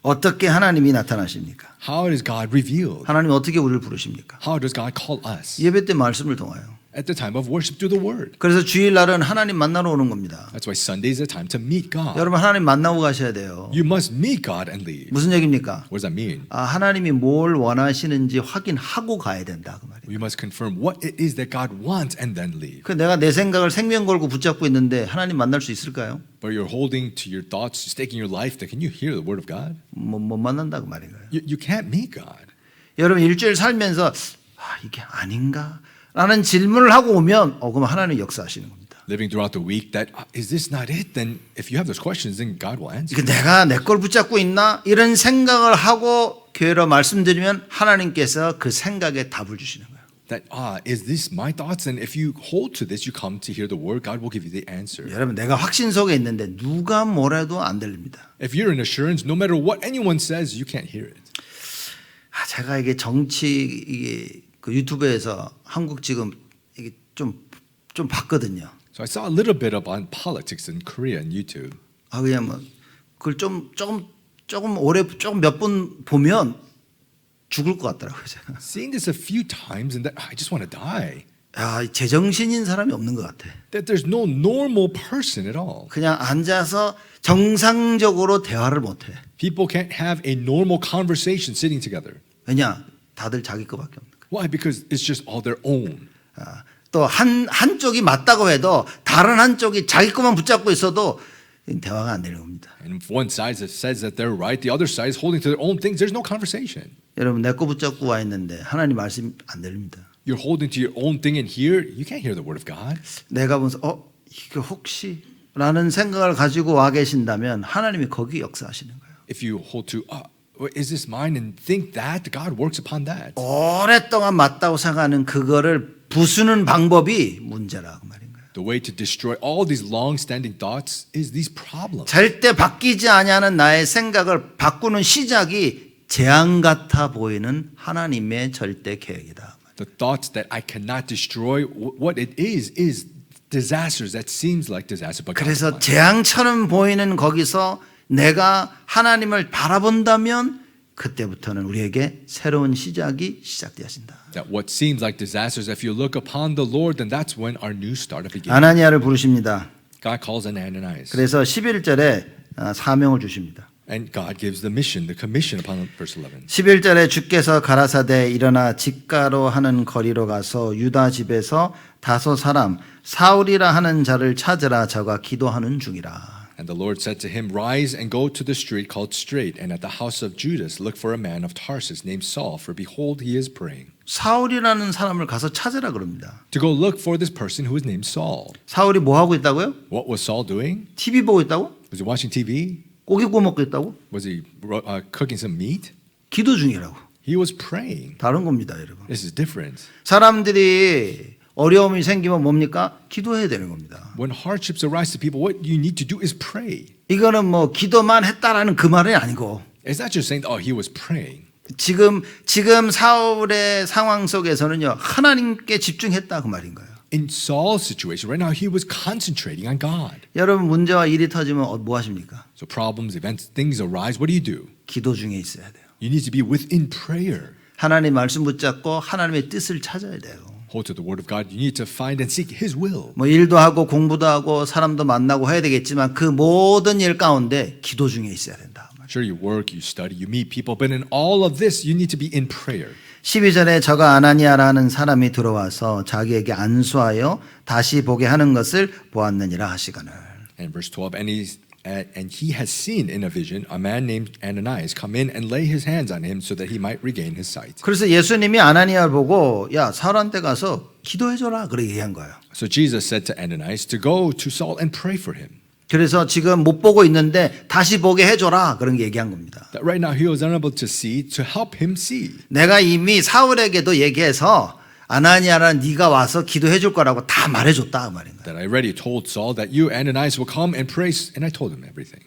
어떻게 하나님이 나타나십니까? How is God revealed? 하나님 어떻게 우리를 부르십니까? How does God call us? 예배 때 말씀을 통하여. At the time of worship through the word. 그래서 주일날은 하나님 만나러 오는 겁니다. That's why Sunday is a time to meet God. 여러분 하나님 만나고 가셔야 돼요. You must meet God and leave. 무슨 얘기입니까? What does that mean? 하나님이 뭘 원하시는지 확인하고 가야 된다 그 말이에요. You must confirm what it is that God wants and then leave. 그 내가 내 생각을 생명 걸고 붙잡고 있는데 하나님 만날 수 있을까요? But you're holding to your thoughts, staking your life. That can you hear the word of God? 못 만난다 그 말인가요? You can't meet God. 여러분 일주일 살면서 이게 아닌가? 라는 질문을 하고 오면 그럼 하나님 역사하시는 겁니다. Living throughout the week, that is this not it? Then if you have those questions, then God will answer. 이게 내가 내 걸 붙잡고 있나? 이런 생각을 하고 교회로 말씀드리면 하나님께서 그 생각에 답을 주시는 거예요. That is this my thoughts? And if you hold to this, you come to hear the word. God will give you the answer. 여러분 내가 확신 속에 있는데 누가 뭐래도 안 들립니다. If you're in assurance, no matter what anyone says, you can't hear it. 제가 이게 정치 이게 그 유튜브에서 한국 지금 이게 좀 봤거든요. So I saw a little bit up on politics in Korea on YouTube. 그냥 뭐 그걸 조금 오래 조금 몇 분 보면 죽을 것 같더라고요. 제가. Seeing this a few times, and that I just want to die. 제정신인 사람이 없는 것 같아. That there's no normal person at all. 그냥 앉아서 정상적으로 대화를 못해. People can't have a normal conversation sitting together. 왜냐? 다들 자기 거밖에 없는 거야. Why? Because it's just all their own. 또 한쪽이 맞다고 해도 다른 한쪽이 자기 것만 붙잡고 있어도 대화가 안 되는 겁니다. And if one side says that they're right, the other side is holding to their own things. There's no conversation. 여러분 내 거 붙잡고 와 있는데 하나님 말씀 안 들립니다. You're holding to your own thing, and here you can't hear the word of God. 내가 보면서 이게 혹시 라는 생각을 가지고 와 계신다면 하나님이 거기 역사하시는 거예요. If you hold to, is this mine, and think that God works upon that. 오랫동안 맞다고 생각하는 그거를 부수는 방법이 문제라고 말인 거예요. The way to destroy all these long-standing thoughts is these problems. 절대 바뀌지 아니하는 나의 생각을 바꾸는 시작이 재앙 같아 보이는 하나님의 절대 계획이다. The thoughts that I cannot destroy, what it is disasters that seems like disaster. But 그래서 재앙처럼 보이는 거기서 내가 하나님을 바라본다면 그때부터는 우리에게 새로운 시작이 시작되어진다. That what seems like disasters, if you look upon the Lord, then that's when our new start begins. 아나니아를 부르십니다. God calls Ananias. 그래서 11절에 사명을 주십니다. And God gives the mission, the commission upon verse 11. 11절에 주께서 가라사대 일어나 직가로 하는 거리로 가서 유다 집에서 다소 사람 사울이라 하는 자를 찾으라 저가 기도하는 중이라. And the Lord said to him, Rise and go to the street called Straight, and at the house of Judas look for a man of Tarsus named Saul, for behold, he is praying. 사울이라는 사람을 가서 찾으라 그럽니다. To go look for this person who is named Saul. 사울이 뭐 하고 있다고요? What was Saul doing? TV 보고 있다고? Was he watching TV? 고기 구워 먹고 있다고? Was he cooking some meat? 기도 중이라고. He was praying. 다른 겁니다, 여러분. This is different. 사람들이 어려움이 생기면 뭡니까? 기도해야 되는 겁니다. When hardships arise to people, what you need to do is pray. 이거는 뭐 기도만 했다라는 그 말이 아니고 It's not just saying, oh, he was praying. 지금 사울의 상황 속에서는요 하나님께 집중했다 그 말인 거예요. In Saul's situation, right now, he was concentrating on God. 여러분 문제와 일이 터지면 뭐 하십니까? So problems, events, things arise. What do? 기도 중에 있어야 돼요. You need to be within prayer. 하나님 말씀 붙잡고 하나님의 뜻을 찾아야 돼요. Hold to the word of God. You need to find and seek his will. 뭐 일도 하고 공부도 하고 사람도 만나고 해야 되겠지만 그 모든 일 가운데 기도 중에 있어야 된다. Sure, you work, you study, you meet people, but in all of this, you need to be in prayer. 12절에 저가 아나니아라는 사람이 들어와서 자기에게 안수하여 다시 보게 하는 것을 보았느니라 하시거늘. And verse 12, and he has seen in a vision a man named Ananias come in and lay his hands on him so that he might regain his sight. 그래서 예수님이 아나니아를 보고 야 사울한테 가서 기도해줘라 그렇게 얘기한 거예요. So Jesus said to Ananias to go to Saul and pray for him. 그래서 지금 못 보고 있는데 다시 보게 해줘라 그런 게 얘기한 겁니다. That right now he was unable to see, to help him see. 내가 이미 사울에게도 얘기해서 아나니아라 네가 와서 기도해 줄 거라고 다 말해줬다 그 말인 거예요. That I already told Saul that you, Ananias, will come and pray, and I told him everything.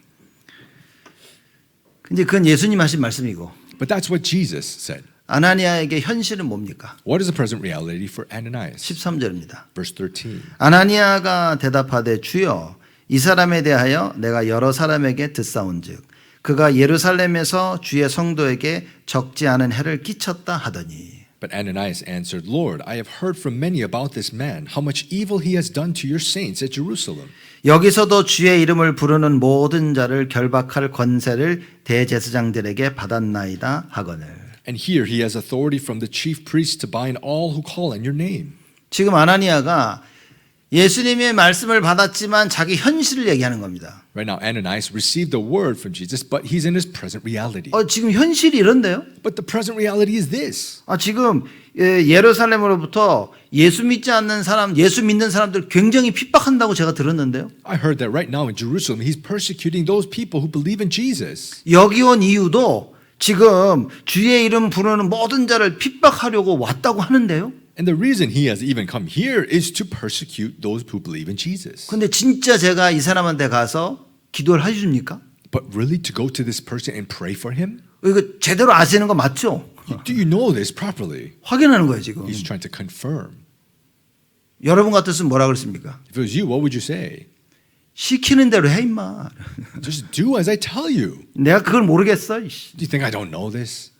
근데 그건 예수님 하신 말씀이고 But that's what Jesus said. 아나니아에게 현실은 뭡니까? What is the present reality for Ananias? 13절입니다. Verse 13. 아나니아가 대답하되 주여 이 사람에 대하여 내가 여러 사람에게 듣사온즉 그가 예루살렘에서 주의 성도에게 적지 않은 해를 끼쳤다 하더니 But Ananias answered, Lord, I have heard from many about this man, how much evil he has done to your saints at Jerusalem. 여기서도 주의 이름을 부르는 모든 자를 결박할 권세를 대제사장들에게 받았나이다 하거늘. And here he has authority from the chief priests to bind all who call on your name. 지금 아나니아가 예수님의 말씀을 받았지만 자기 현실을 얘기하는 겁니다. Right now, Ananias received the word from Jesus, but he's in his present reality. 지금 현실이 이런데요? But the present reality is this. 지금 예루살렘으로부터 예수 믿지 않는 사람, 예수 믿는 사람들 굉장히 핍박한다고 제가 들었는데요. I heard that right now in Jerusalem, he's persecuting those people who believe in Jesus. 여기 온 이유도 지금 주의 이름 부르는 모든 자를 핍박하려고 왔다고 하는데요. And the reason he has even come here is to persecute those who believe in Jesus. 근데 진짜 제가 이 사람한테 가서 기도를 해줍니까? But really to go to this person and pray for him? 이거 제대로 아시는 거 맞죠? Do you know this properly? 확인하는 거예요 지금. He's trying to confirm. 여러분 같았으면 뭐라 그랬습니까? If it was you, what would you say? 시키는 대로 해 임마. Just do as I tell you. 내가 그걸 모르겠어. Do you think I don't know this?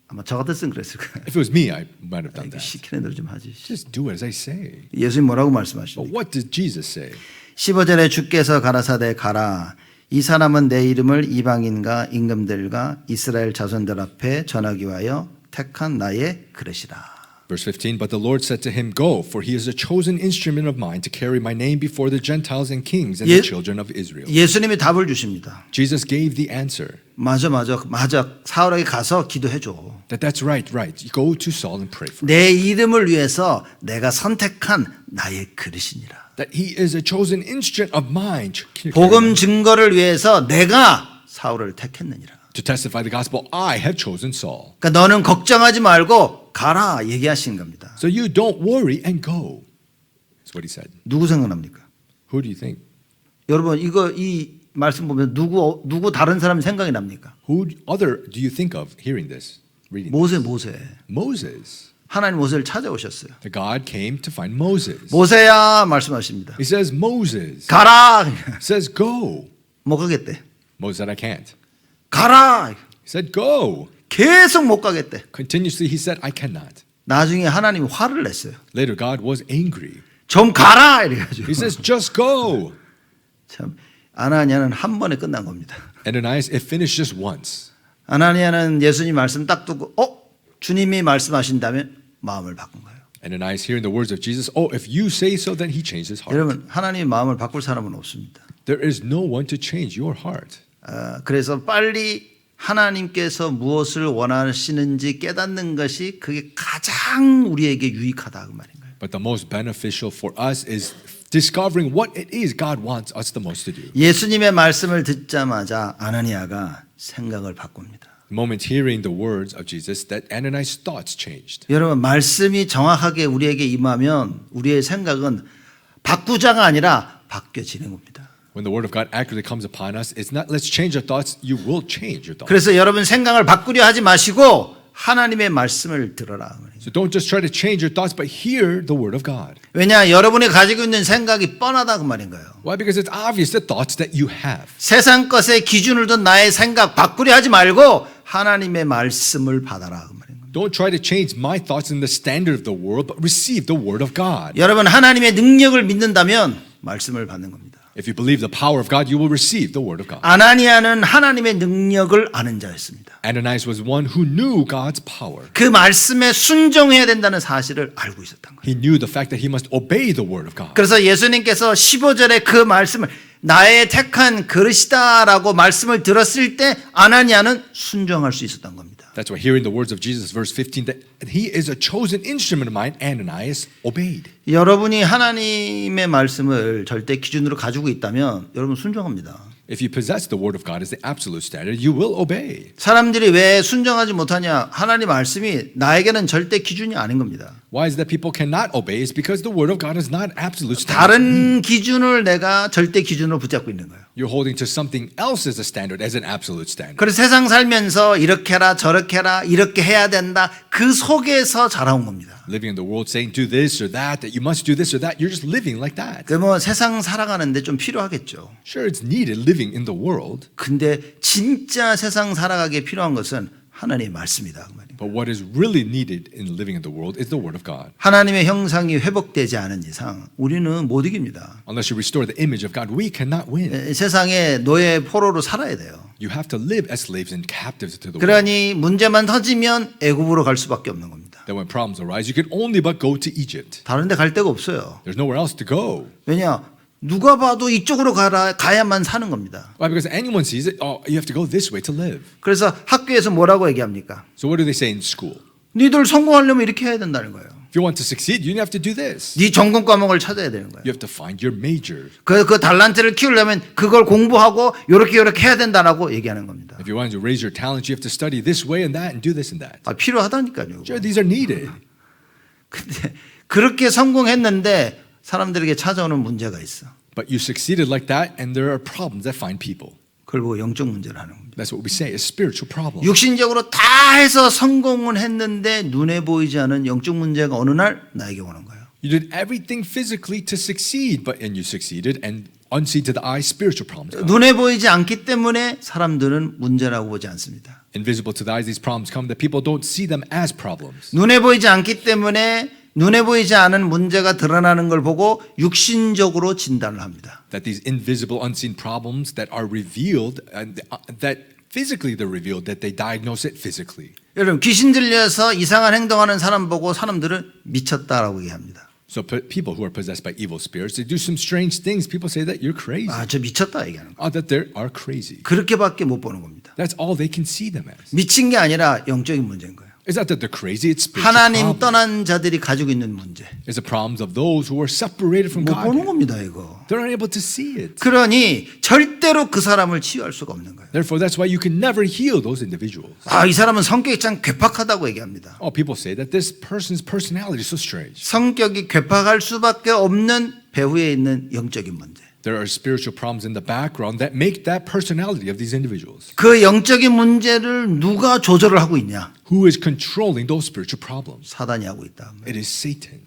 아마 저 같았으면 그랬을 거예요. If it was me, I might have done that. 시키는 대로 좀 하지. Just do as I say. 예수님 뭐라고 But 말씀하십니까? what did Jesus say? 15절에 주께서 가라사대 가라. 이 사람은 내 이름을 이방인과 임금들과 이스라엘 자손들 앞에 전하기 위하여 택한 나의 그릇이라. Verse 15, but the Lord said to him, Go, for he is a chosen instrument of mine to carry my name before the Gentiles and kings and the children of Israel. 예수님이 답을 주십니다. Jesus gave the answer. 맞아. 사울에게 가서 기도해줘. That's right. You go to Saul and pray for him. 내 이름을 위해서 내가 선택한 나의 그릇이니라. That he is a chosen instrument of mine. 복음 증거를 위해서 내가 사울을 택했느니라. To testify the gospel, I have chosen Saul. 그러니까 너는 걱정하지 말고 가라 얘기하시는 겁니다. So you don't worry and go. That's what he said. 누구 생각납니까? Who do you think? 여러분 이 말씀 보면 누구 다른 사람이 생각이 납니까? Who other do you think of hearing this? Reading 모세. Moses. 하나님 모세를 찾아오셨어요. The God came to find Moses. 모세야 말씀하십니다. He says, Moses. 가라. He says, go. 못 가겠대. Moses said, I can't. 가라. He said, go. 계속 못 가겠대. Continuously, he said, I cannot. 나중에 하나님이 화를 냈어요. Later, God was angry. 좀 가라 이래가지고. He says, just go. 참 아나니아는 한 번에 끝난 겁니다. Ananias, it finished just once. 아나니아는 예수님 말씀 딱 듣고 주님이 말씀하신다면 마음을 바꾼 거예요. Ananias, hearing the words of Jesus, if you say so, then he changed his heart. 여러분 하나님의 마음을 바꿀 사람은 없습니다. There is no one to change your heart. 그래서 빨리 하나님께서 무엇을 원하시는지 깨닫는 것이 그게 가장 우리에게 유익하다 그 말인 거예요. But the most beneficial for us is discovering what it is God wants us the most to do. 예수님의 말씀을 듣자마자 아나니아가 생각을 바꿉니다. The moment hearing the words of Jesus, that Ananias' thoughts changed. 여러분 말씀이 정확하게 우리에게 임하면 우리의 생각은 바꾸자가 아니라 바뀌어지는 겁니다. When the word of God accurately comes upon us, it's not let's change our thoughts, you will change your thoughts. 그래서 여러분 생각을 바꾸려 하지 마시고 하나님의 말씀을 들어라. So don't just try to change your thoughts, but hear the word of God. 왜냐 여러분이 가지고 있는 생각이 뻔하다 그 말인 거예요. Why? Because it's obvious the thoughts that you have. 세상 것에 기준을 둔 나의 생각 바꾸려 하지 말고 하나님의 말씀을 받아라 그 말인 겁니다. Don't try to change my thoughts in the standard of the world, but receive the word of God. 여러분 하나님의 능력을 믿는다면 말씀을 받는 겁니다. If you believe the power of God, you will receive the word of God. 아나니아는 하나님의 능력을 아는 자였습니다. Ananias was one who knew God's power. 그 말씀에 순종해야 된다는 사실을 알고 있었던 거예요. He knew the fact that he must obey the word of God. 그래서 예수님께서 15절에 그 말씀을 나의 택한 그릇이다라고 말씀을 들었을 때 아나니아는 순종할 수 있었던 겁니다. That's why hearing the words of Jesus, verse 15, that he is a chosen instrument of mine, Ananias obeyed. 여러분이 하나님의 말씀을 절대 기준으로 가지고 있다면 여러분 순종합니다. If you possess the word of God as the absolute standard, you will obey. 사람들이 왜 순종하지 못하냐? 하나님 말씀이 나에게는 절대 기준이 아닌 겁니다. Why is it that people cannot obey? It's because the word of God is not absolute standard. 다른 기준을 내가 절대 기준으로 붙잡고 있는 거예요. You're holding to something else as a standard, as an absolute standard. 그래서 세상 살면서 이렇게 해라 저렇게 해라 이렇게 해야 된다 그 속에서 자라온 겁니다. Living in the world saying do this or that you must do this or that, you're just living like that. 그 뭐 세상 살아가는데 좀 필요하겠죠. Sure, it's needed living in the world. 근데 진짜 세상 살아가기에 필요한 것은 하나님의 말씀이다 그 말입니다. But what is really needed in living in the world is the word of God. 하나님의 형상이 회복되지 않은 이상 우리는 못 이깁니다. Unless you restore the image of God, we cannot win. 세상에 노예 포로로 살아야 돼요. You have to live as slaves and captives to the world. 그러니 문제만 터지면 애굽으로 갈 수밖에 없는 겁니다. That when problems arise, you can only but go to Egypt. 다른 데 갈 데가 없어요. There's nowhere else to go. 왜냐? 누가 봐도 이쪽으로 가야만 사는 겁니다. Why? Because anyone sees it, oh, you have to go this way to live. 그래서 학교에서 뭐라고 얘기합니까? So what do they say in school? 니들 성공하려면 이렇게 해야 된다는 거예요. If you want to succeed, you have to do this. 네 전공 과목을 찾아야 되는 거예요. You have to find your major. 그 달란트를 키우려면 그걸 공부하고 요렇게 해야 된다라고 얘기하는 겁니다. If you want to raise your talent, you have to study this way and that and do this and that. 필요하다니까요. Sure, these are needed. 근데 그렇게 성공했는데 사람들에게 찾아오는 문제가 있어. But you succeeded like that and there are problems that find people. 그걸 보고 영적 문제를 하는 겁니다. That's what we say, a spiritual problem. 육신적으로 다 해서 성공은 했는데 눈에 보이지 않은 영적 문제가 어느 날 나에게 오는 거예요. You did everything physically to succeed, and you succeeded, and unseen to the eye, spiritual problems come. 눈에 보이지 않기 때문에 사람들은 문제라고 보지 않습니다. Invisible to the eyes, these problems come that people don't see them as problems. 눈에 보이지 않기 때문에 눈에 보이지 않은 문제가 드러나는 걸 보고 육신적으로 진단을 합니다. That these invisible, unseen problems that are revealed, and that physically they're revealed, that they diagnose it physically. 여러분 귀신 들려서 이상한 행동하는 사람 보고 사람들은 미쳤다라고 얘기합니다. So people who are possessed by evil spirits, they do some strange things. People say that you're crazy. 저 미쳤다 얘기하는 거예요. That they are crazy. 그렇게밖에 못 보는 겁니다. That's all they can see them as. 미친 게 아니라 영적인 문제인 거예요. It's not that they're crazy, it's spiritual 하나님 problem. 떠난 자들이 가지고 있는 문제. It's the problems of those who are separated from 못 보는 God. 겁니다, 이거. They're unable to see it. 그러니 절대로 그 사람을 치유할 수가 없는 거예요. Therefore, that's why you can never heal those individuals. 이 사람은 성격이 참 괴팍하다고 얘기합니다. People say that this person's personality is so strange. 성격이 괴팍할 수밖에 없는 배후에 있는 영적인 문제. There are spiritual problems in the background that make that personality of these individuals. 그 영적인 문제를 누가 조절을 하고 있냐? Who is controlling those spiritual problems? 사단이 하고 있다. It is Satan.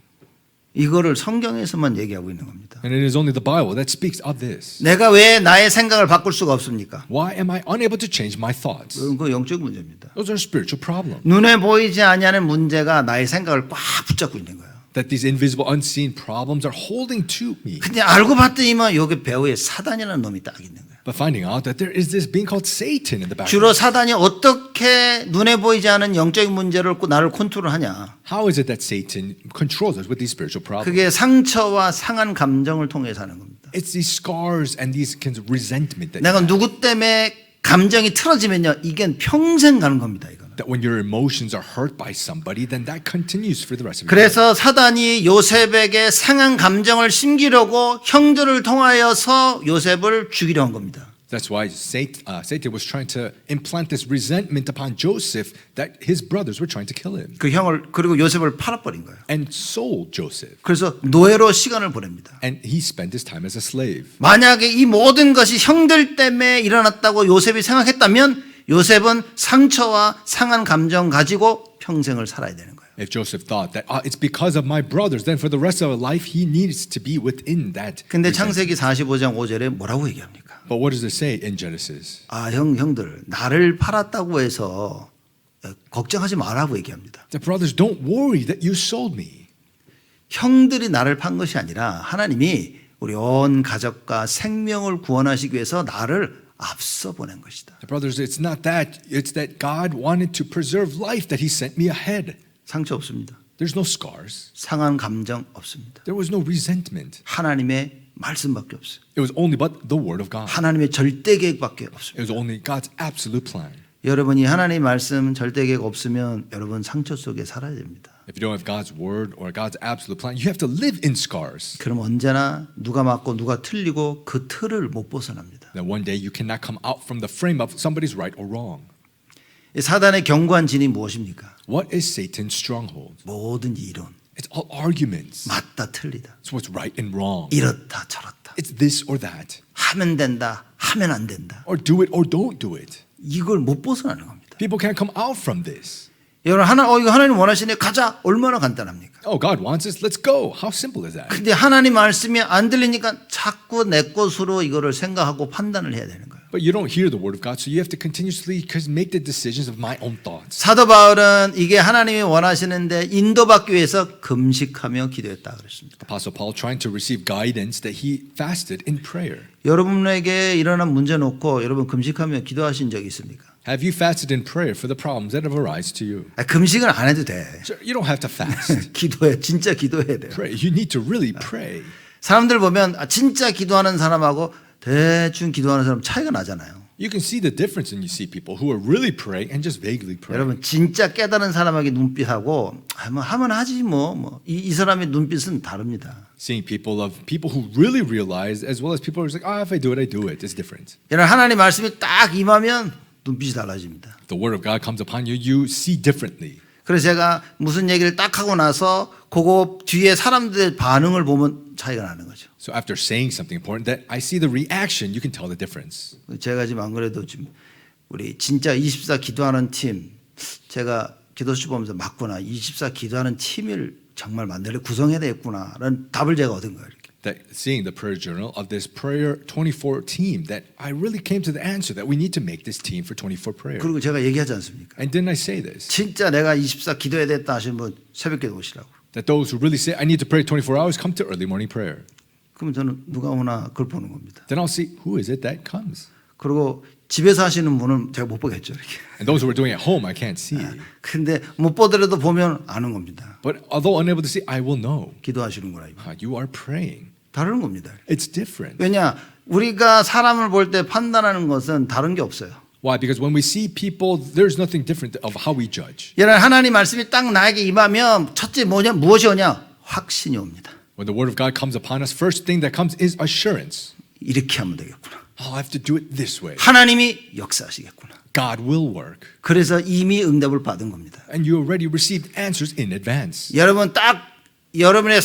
이거를 성경에서만 얘기하고 있는 겁니다. And it is only the Bible that speaks of this. 내가 왜 나의 생각을 바꿀 수가 없습니까? Why am I unable to change my thoughts? 그건 영적 문제입니다. Those are spiritual problems. 눈에 보이지 않는 문제가 나의 생각을 꽉 붙잡고 있는 거예요. That these invisible, unseen problems are holding to me. 근데 알고 봤더니만 여기 배후에 사단이라는 놈이 딱 있는 거예요. But finding out that there is this being called Satan in the background. 주로 사단이 어떻게 눈에 보이지 않은 영적인 문제를 나를 컨트롤하냐? How is it that Satan controls us with these spiritual problems? 그게 상처와 상한 감정을 통해서 하는 겁니다. It's these scars and these kinds of resentment that 내가 you have. 누구 때문에 감정이 틀어지면요, 이게 평생 가는 겁니다. 이거는. That when your emotions are hurt by somebody, then that continues for the rest of your life. 그래서 사단이 요셉에게 상한 감정을 심기려고 형들을 통하여서 요셉을 죽이려 한 겁니다. That's why Satan was trying to implant this resentment upon Joseph that his brothers were trying to kill him 그 형을 그리고 요셉을 팔아버린 거예요. and sold Joseph. 그래서 노예로 시간을 보냅니다. And he spent his time as a slave. 만약에 이 모든 것이 형들 때문에 일어났다고 요셉이 생각했다면 요셉은 상처와 상한 감정 가지고 평생을 살아야 되는 거예요. If Joseph thought that it's because of my brothers, then for the rest of his life he needs to be within that. 근데 resentment. 창세기 45장 5절에 뭐라고 얘기합니까? But what does it say in Genesis? 아, 형들 나를 팔았다고 해서 걱정하지 말라고 얘기합니다. The brothers, don't worry that you sold me. 형들이 나를 판 것이 아니라 하나님이 우리 온 가족과 생명을 구원하시기 위해서 나를 앞서 보낸 것이다. The brothers, it's not that. It's that God wanted to preserve life that he sent me ahead. 상처 없습니다. There's no scars. 상한 감정 없습니다. There was no resentment. 하나님의 말씀밖에 없어요. It was only but the word of God. 하나님의 절대 계획밖에 It 없습니다. was only God's absolute plan. 여러분이 하나님의 말씀 절대 계획 없으면 여러분 상처 속에 살아야 됩니다. If you don't have God's word or God's absolute plan, you have to live in scars. 그럼 언제나 누가 맞고 누가 틀리고 그 틀을 못 벗어납니다. Then one day you cannot come out from the frame of somebody's right or wrong. 이 사단의 견고한 진이 무엇입니까? What is Satan's stronghold? 모든 이론, It's all arguments. 맞다 틀리다, It's what's right and wrong. 이렇다 저렇다, It's this or that. 하면 된다, 하면 안 된다. Or do it or don't do it. 이걸 못 벗어나는 겁니다. People can't come out from this. 여러분 이거 하나님 원하시네 가자 얼마나 간단합니까? Oh, God wants us. Let's go. How simple is that? 근데 하나님 말씀이 안 들리니까 자꾸 내 것으로 이거를 생각하고 판단을 해야 되는 거예요. But you don't hear the word of God, so you have to continuously make the decisions of my own thoughts. 사도 바울은 이게 하나님이 원하시는데 인도받기 위해서 금식하며 기도했다 그랬습니다. Apostle Paul trying to receive guidance that he fasted in prayer. 여러분에게 일어난 문제 놓고 여러분 금식하며 기도하신 적이 있습니까? Have you fasted in prayer for the problems that have arisen to you? 금식은 안 해도 돼. Sure, you don't have to fast. 기도해, 진짜 기도해야 돼요. Pray. You need to really pray. 사람들 보면 진짜 기도하는 사람하고 대충 기도하는 사람 차이가 나잖아요. You can see the difference when you see people who are really praying and just vaguely praying. 여러분 진짜 깨달은 사람에게 눈빛하고 하면 하지 이 사람의 눈빛은 다릅니다. Seeing people who really realize as well as people who are just like, if I do it, I do it. It's different. 여러분 하나님 말씀이 딱 임하면 눈빛이 달라집니다. The word of God comes upon you, you see differently. 그래서 제가 무슨 얘기를 딱 하고 나서 그거 뒤에 사람들의 반응을 보면 차이가 나는 거죠. So after saying something important, that I see the reaction, you can tell the difference. 제가 지금 안 그래도 지금 우리 진짜 24 기도하는 팀 제가 기도수 보면서 맞구나 24 기도하는 팀을 정말 만들어 구성해야 되겠구나라는 답을 제가 얻은 거예요. 이렇게. That seeing the prayer journal of this prayer 24 team, that I really came to the answer that we need to make this team for 24 prayer. 그리고 제가 얘기하지 않습니까? And didn't I say this? 진짜 내가 24 기도해야 됐다 하시는 분 새벽에 오시라고. That those who really say I need to pray 24 hours come to early morning prayer. 그러면 저는 누가 오나 그걸 보는 겁니다. Then I'll see who is it that comes. 그리고 집에서 하시는 분은 제가 못 보겠죠. 이렇게. And those who are doing it at home, I can't see. 근데 못 보더라도 보면 아는 겁니다. But although unable to see, I will know. 기도하시는구나 이거. You are praying. 다른 겁니다. It's different. 왜냐 우리가 사람을 볼 때 판단하는 것은 다른 게 없어요. Why? Because when we see people, there's nothing different of how we judge. 여러분 하나님 말씀이 딱 나에게 임하면 첫째 무엇이 오냐? 확신이 옵니다. When the word of God comes upon us, first thing that comes is assurance. 이렇게 하면 되겠구나. I have to do it this way. 하나님이 역사하시겠구나. God will work. 그래서 이미 응답을 받은 겁니다. And you already received answers in advance. 여러분 딱 여러분의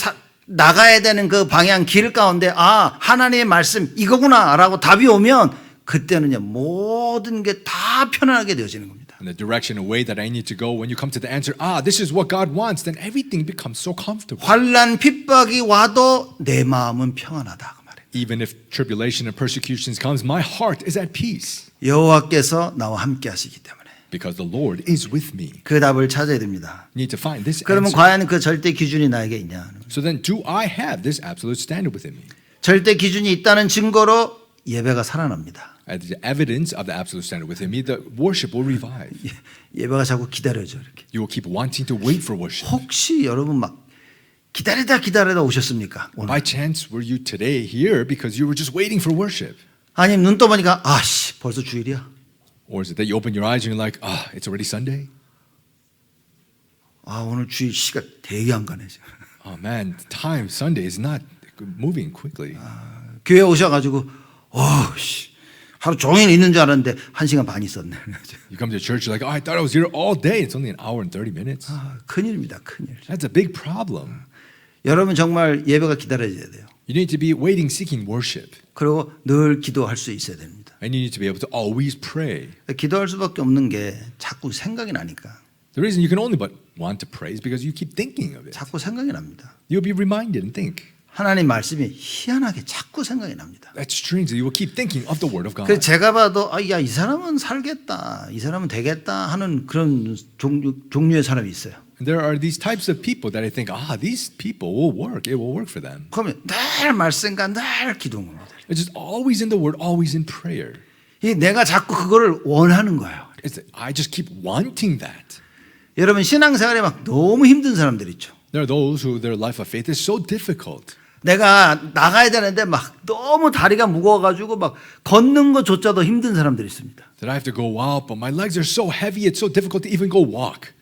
나가야 되는 그 방향 길 가운데 하나님의 말씀 이거구나라고 답이 오면 그때는요 모든 게 다 편안하게 되어지는 겁니다. In the direction and way that I need to go, when you come to the answer, this is what God wants, then everything becomes so comfortable. 환난 핍박이 와도 내 마음은 평안하다 그 말이에요. Even if tribulation and persecutions comes, my heart is at peace 여호와께서 나와 함께 하시기 때문에 because the Lord is with me. 그 답을 찾아야 됩니다. You need to find this 그러면 answer. 과연 그 절대 기준이 나에게 있냐? So then, do I have this absolute standard within me? 절대 기준이 있다는 증거로 예배가 살아납니다. As the evidence of the absolute standard within me, the worship will revive. 예배가 자꾸 기다려져 이렇게. You will keep wanting to wait for worship. 혹시 여러분 막 기다리다 오셨습니까? 오늘? By chance, were you today here because you were just waiting for worship? 아니면 눈 떠보니까 벌써 주일이야. Or is it that you open your eyes and you're like, it's already Sunday? 오늘 주일 시간 되게 안 가네. Oh man, time, Sunday is not moving quickly. 교회 오셔가지고 하루 종일 있는 줄 알았는데 1시간 반 있었네. You come to church, you're like, oh, I thought I was here all day. It's only an hour and 30 minutes. 큰일입니다. 큰일. That's a big problem. 여러분 정말 예배가 기다려져야 돼요. You need to be waiting, seeking worship. 그리고 늘 기도할 수 있어야 됩니다. And you need to be able to always pray. 기도할 수밖에 없는 게 자꾸 생각이 나니까. The reason you can only but want to pray is because you keep thinking of it. 자꾸 생각이 납니다. You'll be reminded and think. 하나님 말씀이 희한하게 자꾸 생각이 납니다. That's strange that you will keep thinking of the word of God. 그래서 제가 봐도 야, 이 사람은 살겠다, 이 사람은 되겠다 하는 그런 종류의 사람이 있어요. And there are these types of people that I think, these people will work. It will work for them. 그러면 늘 말씀과 늘 기도한 겁니다. It's just always in the word, always in prayer. 내가 자꾸 그거를 원하는 거예요. I just keep wanting that. 여러분 신앙생활에 막 너무 힘든 사람들 있죠. There are those who their life of faith is so difficult. 내가 나가야 되는데 막 너무 다리가 무거워가지고 막 걷는 것조차도 힘든 사람들이 있습니다. That I have to go out, but my legs are so heavy, it's so difficult to even go walk.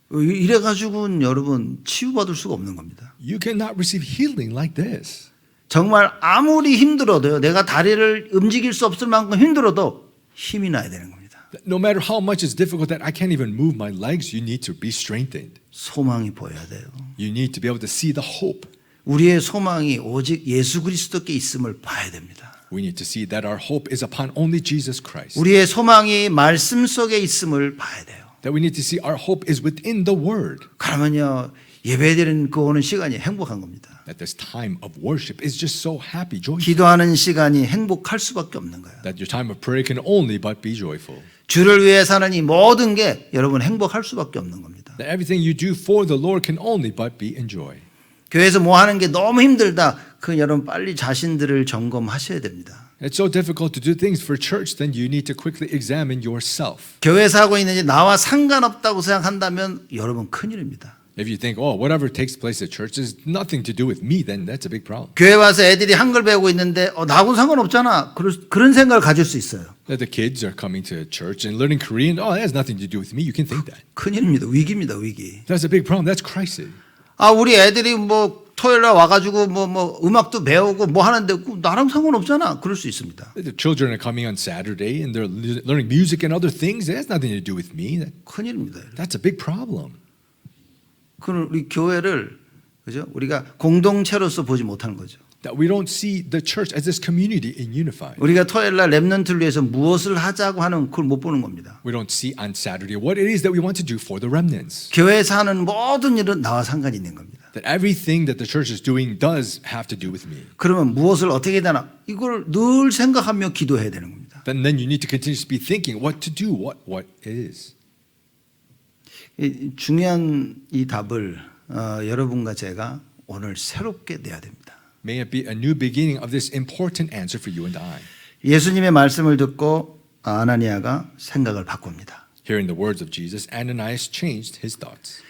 이래가지고는 여러분 치유받을 수가 없는 겁니다. You cannot receive healing like this. 정말 아무리 힘들어도요. 내가 다리를 움직일 수 없을 만큼 힘들어도 힘이 나야 되는 겁니다. No matter how much it's difficult that I can't even move my legs, you need to be strengthened. 소망이 보여야 돼요. You need to be able to see the hope. 우리의 소망이 오직 예수 그리스도께 있음을 봐야 됩니다. We need to see that our hope is upon only Jesus Christ. 우리의 소망이 말씀 속에 있음을 봐야 돼요. That we need to see our hope is within the Word. 그러면요 예배드리는 그 오는 시간이 행복한 겁니다. That this time of worship is just so happy, joyful. 기도하는 시간이 행복할 수밖에 없는 거예요. That your time of prayer can only but be joyful. 주를 위해 사는 이 모든 게 여러분 행복할 수밖에 없는 겁니다. That everything you do for the Lord can only but be enjoy. 교회에서 뭐 하는 게 너무 힘들다. 그 여러분 빨리 자신들을 점검하셔야 됩니다. It's so difficult to do things for church, then you need to quickly examine yourself. 교회에서 하고 있는지 나와 상관없다고 생각한다면 여러분 큰일입니다. If you think, whatever takes place at church is nothing to do with me, then that's a big problem. 교회 와서 애들이 한글 배우고 있는데 나하고 상관없잖아. 그런 생각을 가질 수 있어요. That the kids are coming to church and learning Korean, that has nothing to do with me. You can think that. 큰일입니다. 위기입니다. 위기. That's a big problem. That's crisis. 우리 애들이 뭐 토요일날 와가지고 뭐 음악도 배우고 뭐 하는데 나랑 상관없잖아. 그럴 수 있습니다. The children are coming on Saturday and they're learning music and other things. That has nothing to do with me. 큰일입니다. That's a big problem. 그는 우리 교회를 그죠? 우리가 공동체로서 보지 못하는 거죠. That we don't see the church as this community in unified. 우리가 토요일날 렘넌트를 위해서 무엇을 하자고 하는 그걸 못 보는 겁니다. We don't see on Saturday what it is that we want to do for the remnants. 교회에서 하는 모든 일은 나와 상관이 있는 겁니다. That everything that the church is doing does have to do with me. 그러면 무엇을 어떻게 되나 이걸 늘 생각하며 기도해야 되는 겁니다. Then you need to continuously be thinking what to do, what is. 이 중요한 이 답을 여러분과 제가 오늘 새롭게 내야 됩니다. May it be a new beginning of this important answer for you and I. 예수님의 말씀을 듣고 아나니아가 생각을 바꿉니다. Hearing the words of Jesus, Ananias changed his thoughts.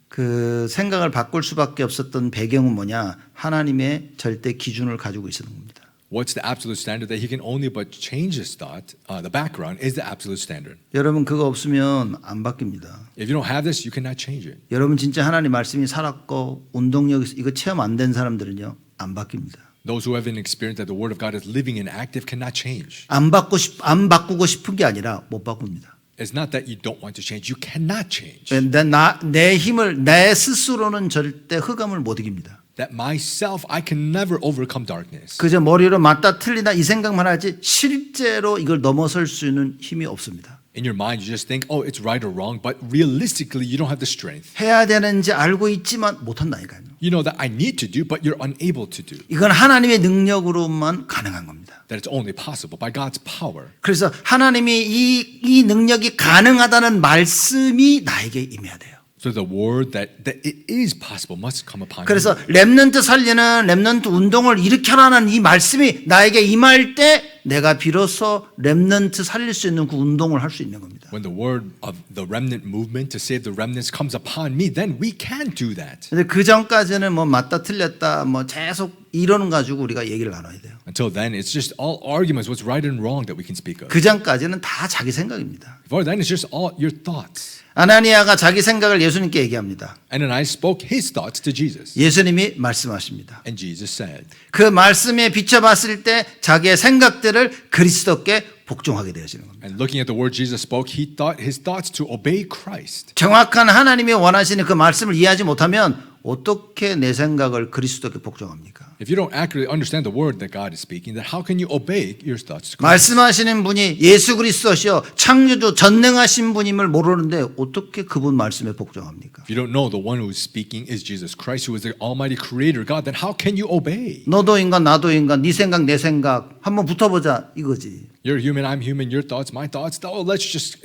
그 생각을 바꿀 수밖에 없었던 배경은 뭐냐? 하나님의 절대 기준을 가지고 있었던 겁니다. What's the absolute standard that he can only but change his thought? The background is the absolute standard. 여러분 그거 없으면 안 바뀝니다. If you don't have this, you cannot change it. 여러분 진짜 하나님 말씀이 살았고 운동력 이거 체험 안 된 사람들은요 안 바뀝니다. Those who haven't experienced that the word of God is living and active cannot change. 안 바꾸고 싶은 게 아니라 못 바꿉니다. It's not that you don't want to change. You cannot change. 내 힘을 내 스스로는 절대 흑암을 못 이깁니다. That myself, I can never overcome darkness. 그저 머리로 맞다 틀리다 이 생각만 하지 실제로 이걸 넘어설 수 있는 힘이 없습니다. In your mind, you just think, it's right or wrong, but realistically, you don't have the strength. 해야 되는지 알고 있지만 못한다니까요. You know that I need to do, but you're unable to do. 이건 하나님의 능력으로만 가능한 겁니다. That it's only possible by God's power. 그래서 하나님이 이 능력이 가능하다는 말씀이 나에게 임해야 돼요. So the word that it is possible must come upon 그래서 you. 렘넌트 살리는 렘넌트 운동을 일으켜라는 이 말씀이 나에게 임할 때 내가 비로소 렘넌트 살릴 수 있는 그 운동을 할 수 있는 겁니다. When the word of the remnant movement to save the remnants comes upon me, then we can do that. 근데 그 전까지는 뭐 맞다 틀렸다 뭐 계속 이론을 가지고 우리가 얘기를 나눠야 돼요. Until then, it's just all arguments, what's right and wrong that we can speak of. 그 전까지는 다 자기 생각입니다. Before then, it's just all your thoughts. 아나니아가 자기 생각을 예수님께 얘기합니다. Ananias spoke his thoughts to Jesus. 예수님이 말씀하십니다. And Jesus said, 그 말씀에 비춰봤을 때 자기의 생각들을 그리스도께 복종하게 되어지는 겁니다. And looking at the word Jesus spoke, he thought his thoughts to obey Christ. 정확한 하나님이 원하시는 그 말씀을 이해하지 못하면 어떻게 내 생각을 그리스도께 복종합니까? If you don't accurately understand the word that God is speaking, then how can you obey your thoughts to Christ? 말씀하시는 분이 예수 그리스도시요 창조주 전능하신 분임을 모르는데 어떻게 그분 말씀에 복종합니까? If you don't know the one who is speaking is Jesus Christ, who is the Almighty Creator God, then how can you obey? 너도 인간 나도 인간 네 생각 내 생각 한번 붙어보자 이거지. You're human, I'm human, your thoughts, my thoughts. Oh, let's just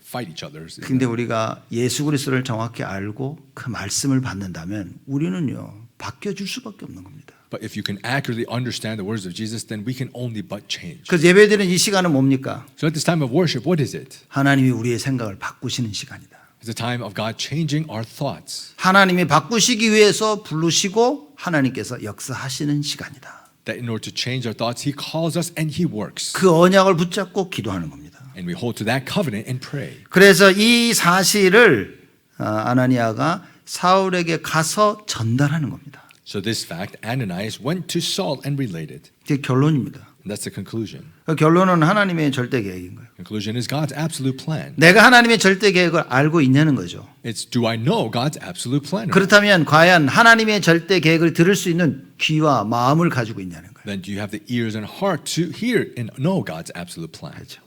fight each other. 근데 우리가 예수 그리스도를 정확히 알고 그 말씀을 받는다면 우리는요 바뀌어질 수밖에 없는 겁니다. But if you can accurately understand the words of Jesus, then we can only but change. 그래서 예배드리는 이 시간은 뭡니까? So at this time of worship, what is it? 하나님이 우리의 생각을 바꾸시는 시간이다. It's a time of God changing our thoughts. 하나님이 바꾸시기 위해서 부르시고 하나님께서 역사하시는 시간이다. That in order to change our thoughts, He calls us and He works. 그 언약을 붙잡고 기도하는 겁니다. And we hold to that covenant and pray. 그래서 이 사실을 아나니아가 사울에게 가서 전달하는 겁니다. So this fact, Ananias went to Saul and related. 이게 결론입니다. And that's the conclusion. 그 결론은 하나님의 절대 계획인 거예요. Conclusion is God's absolute plan. 내가 하나님의 절대 계획을 알고 있냐는 거죠. It's do I know God's absolute plan? 그렇다면 과연 하나님의 절대 계획을 들을 수 있는 귀와 마음을 가지고 있냐는 거예요. Then do you have the ears and heart to hear and know God's absolute plan? 그렇죠.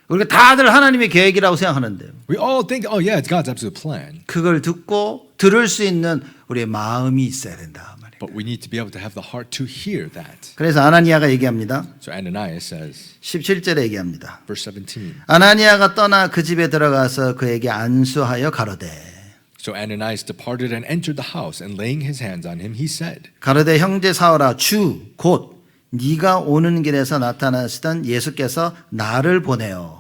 우리가 다들 하나님의 계획이라고 생각하는데요. We all think, oh yeah, it's God's absolute plan. 그걸 듣고 들을 수 있는 우리의 마음이 있어야 된다 말이에요. But we need to be able to have the heart to hear that. 그래서 아나니아가 얘기합니다. So Ananias says, 17절에 얘기합니다. verse 17. 아나니아가 떠나 그 집에 들어가서 그에게 안수하여 가로되 So Ananias departed and entered the house, and laying his hands on him, he said, 가로되 형제 사울아 주 곧 네가 오는 길에서 나타나시던 예수께서 나를 보내어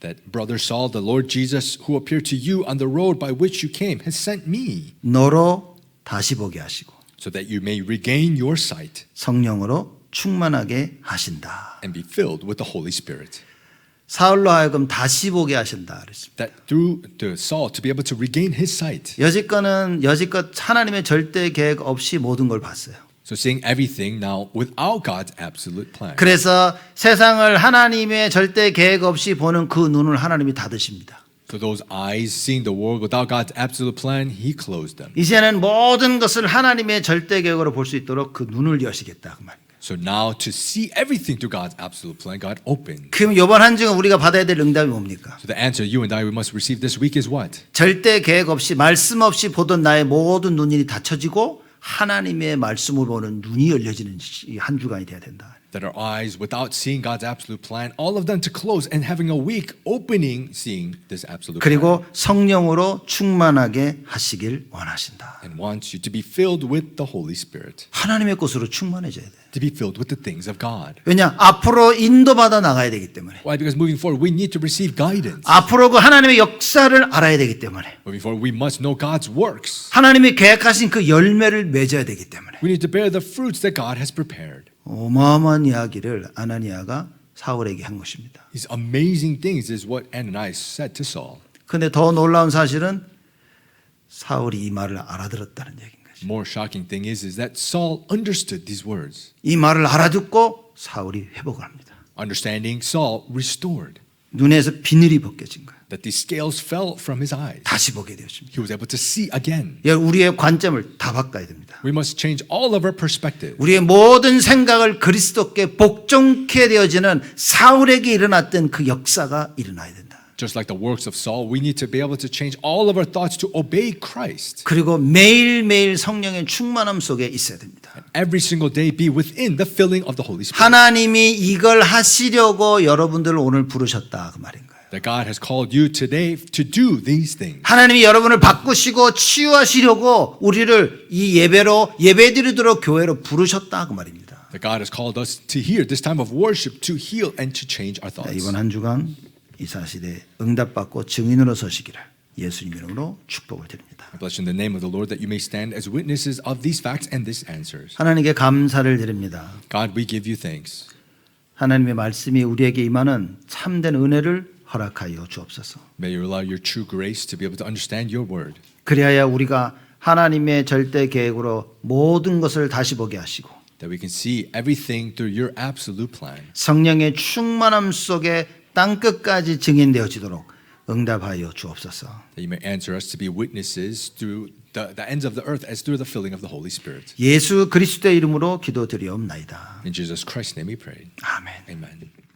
that brother Saul, the Lord Jesus, who appeared to you on the road by which you came, has sent me, 너로 다시 보게 하시고 so that you may regain your sight 성령으로 충만하게 하신다. and be filled with the Holy Spirit. 사울로 하여금 다시 보게 하신다 그랬습니다. That through the Saul to be able to regain his sight. 여지껏 하나님의 절대 계획 없이 모든 걸 봤어요. So seeing everything now without God's absolute plan. 그래서 세상을 하나님의 절대 계획 없이 보는 그 눈을 하나님이 닫으십니다. So those eyes seeing the world without God's absolute plan, He closed them. 이제는 모든 것을 하나님의 절대 계획으로 볼 수 있도록 그 눈을 여시겠다 그 말입니다. So now to see everything through God's absolute plan, God opened. 그럼 이번 한 주간 우리가 받아야 될 응답이 뭡니까? So the answer you and I we must receive this week is what? 절대 계획 없이 말씀 없이 보던 나의 모든 눈이 닫혀지고 하나님의 말씀을 보는 눈이 열려지는 한 주간이 돼야 된다. That our eyes, without seeing God's absolute plan, all of them to close and having a week opening, seeing this absolute plan. 그리고 성령으로 충만하게 하시길 원하신다. And wants you to be filled with the Holy Spirit. 하나님의 것으로 충만해져야 돼. To be filled with the things of God. 왜냐? 앞으로 인도받아 나가야 되기 때문에. Why? Because moving forward, we need to receive guidance. 앞으로 그 하나님의 역사를 알아야 되기 때문에. Moving forward, we must know God's works. 하나님이 계획하신 그 열매를 맺어야 되기 때문에. We need to bear the fruits that God has prepared. 어마어마한 이야기를 아나니아가 사울에게 한 것입니다. These amazing things is what Ananias said to Saul. 그런데 더 놀라운 사실은 사울이 이 말을 알아들었다는 얘기인 거죠. More shocking thing is that Saul understood these words. 이 말을 알아듣고 사울이 회복을 합니다. Understanding, Saul restored. 눈에서 비늘이 벗겨진 거예요. That these scales fell from his eyes. 다시 보게 되었습니다. He was able to see again. 우리의 관점을 다 바꿔야 됩니다. We must change all of our perspective. 우리의 모든 생각을 그리스도께 복종케 되어지는 사울에게 일어났던 그 역사가 일어나야 된다. Just like the works of Saul, we need to be able to change all of our thoughts to obey Christ. 그리고 매일매일 성령의 충만함 속에 있어야 됩니다. Every single day be within the filling of the Holy Spirit. 하나님이 이걸 하시려고 여러분들을 오늘 부르셨다 그 말인 거예요. That God has called you today to do these things. 하나님이 여러분을 바꾸시고 치유하시려고 우리를 이 예배드리도록 교회로 부르셨다 그 말입니다. That God has called us to hear this time of worship to heal and to change our thoughts. 이번 한 주간 이 사실에 응답받고 증인으로 서시기를 예수님 이름으로 축복을 드립니다. I bless you in the name of the Lord that you may stand as witnesses of these facts and these answers. 하나님께 감사를 드립니다. God, we give you thanks. 하나님의 말씀이 우리에게 임하는 참된 은혜를 허락하여 주옵소서. May you allow your true grace to be able to understand your word. 그리하여 우리가 하나님의 절대 계획으로 모든 것을 다시 보게 하시고 that we can see everything through your absolute plan. 성령의 충만함 속에 땅 끝까지 증인되어지도록 응답하여 주옵소서. That you may answer us to be witnesses through the ends of the earth as through the filling of the Holy Spirit. 예수 그리스도의 이름으로 기도드리옵나이다. In Jesus Christ's name we pray. 아멘. Amen.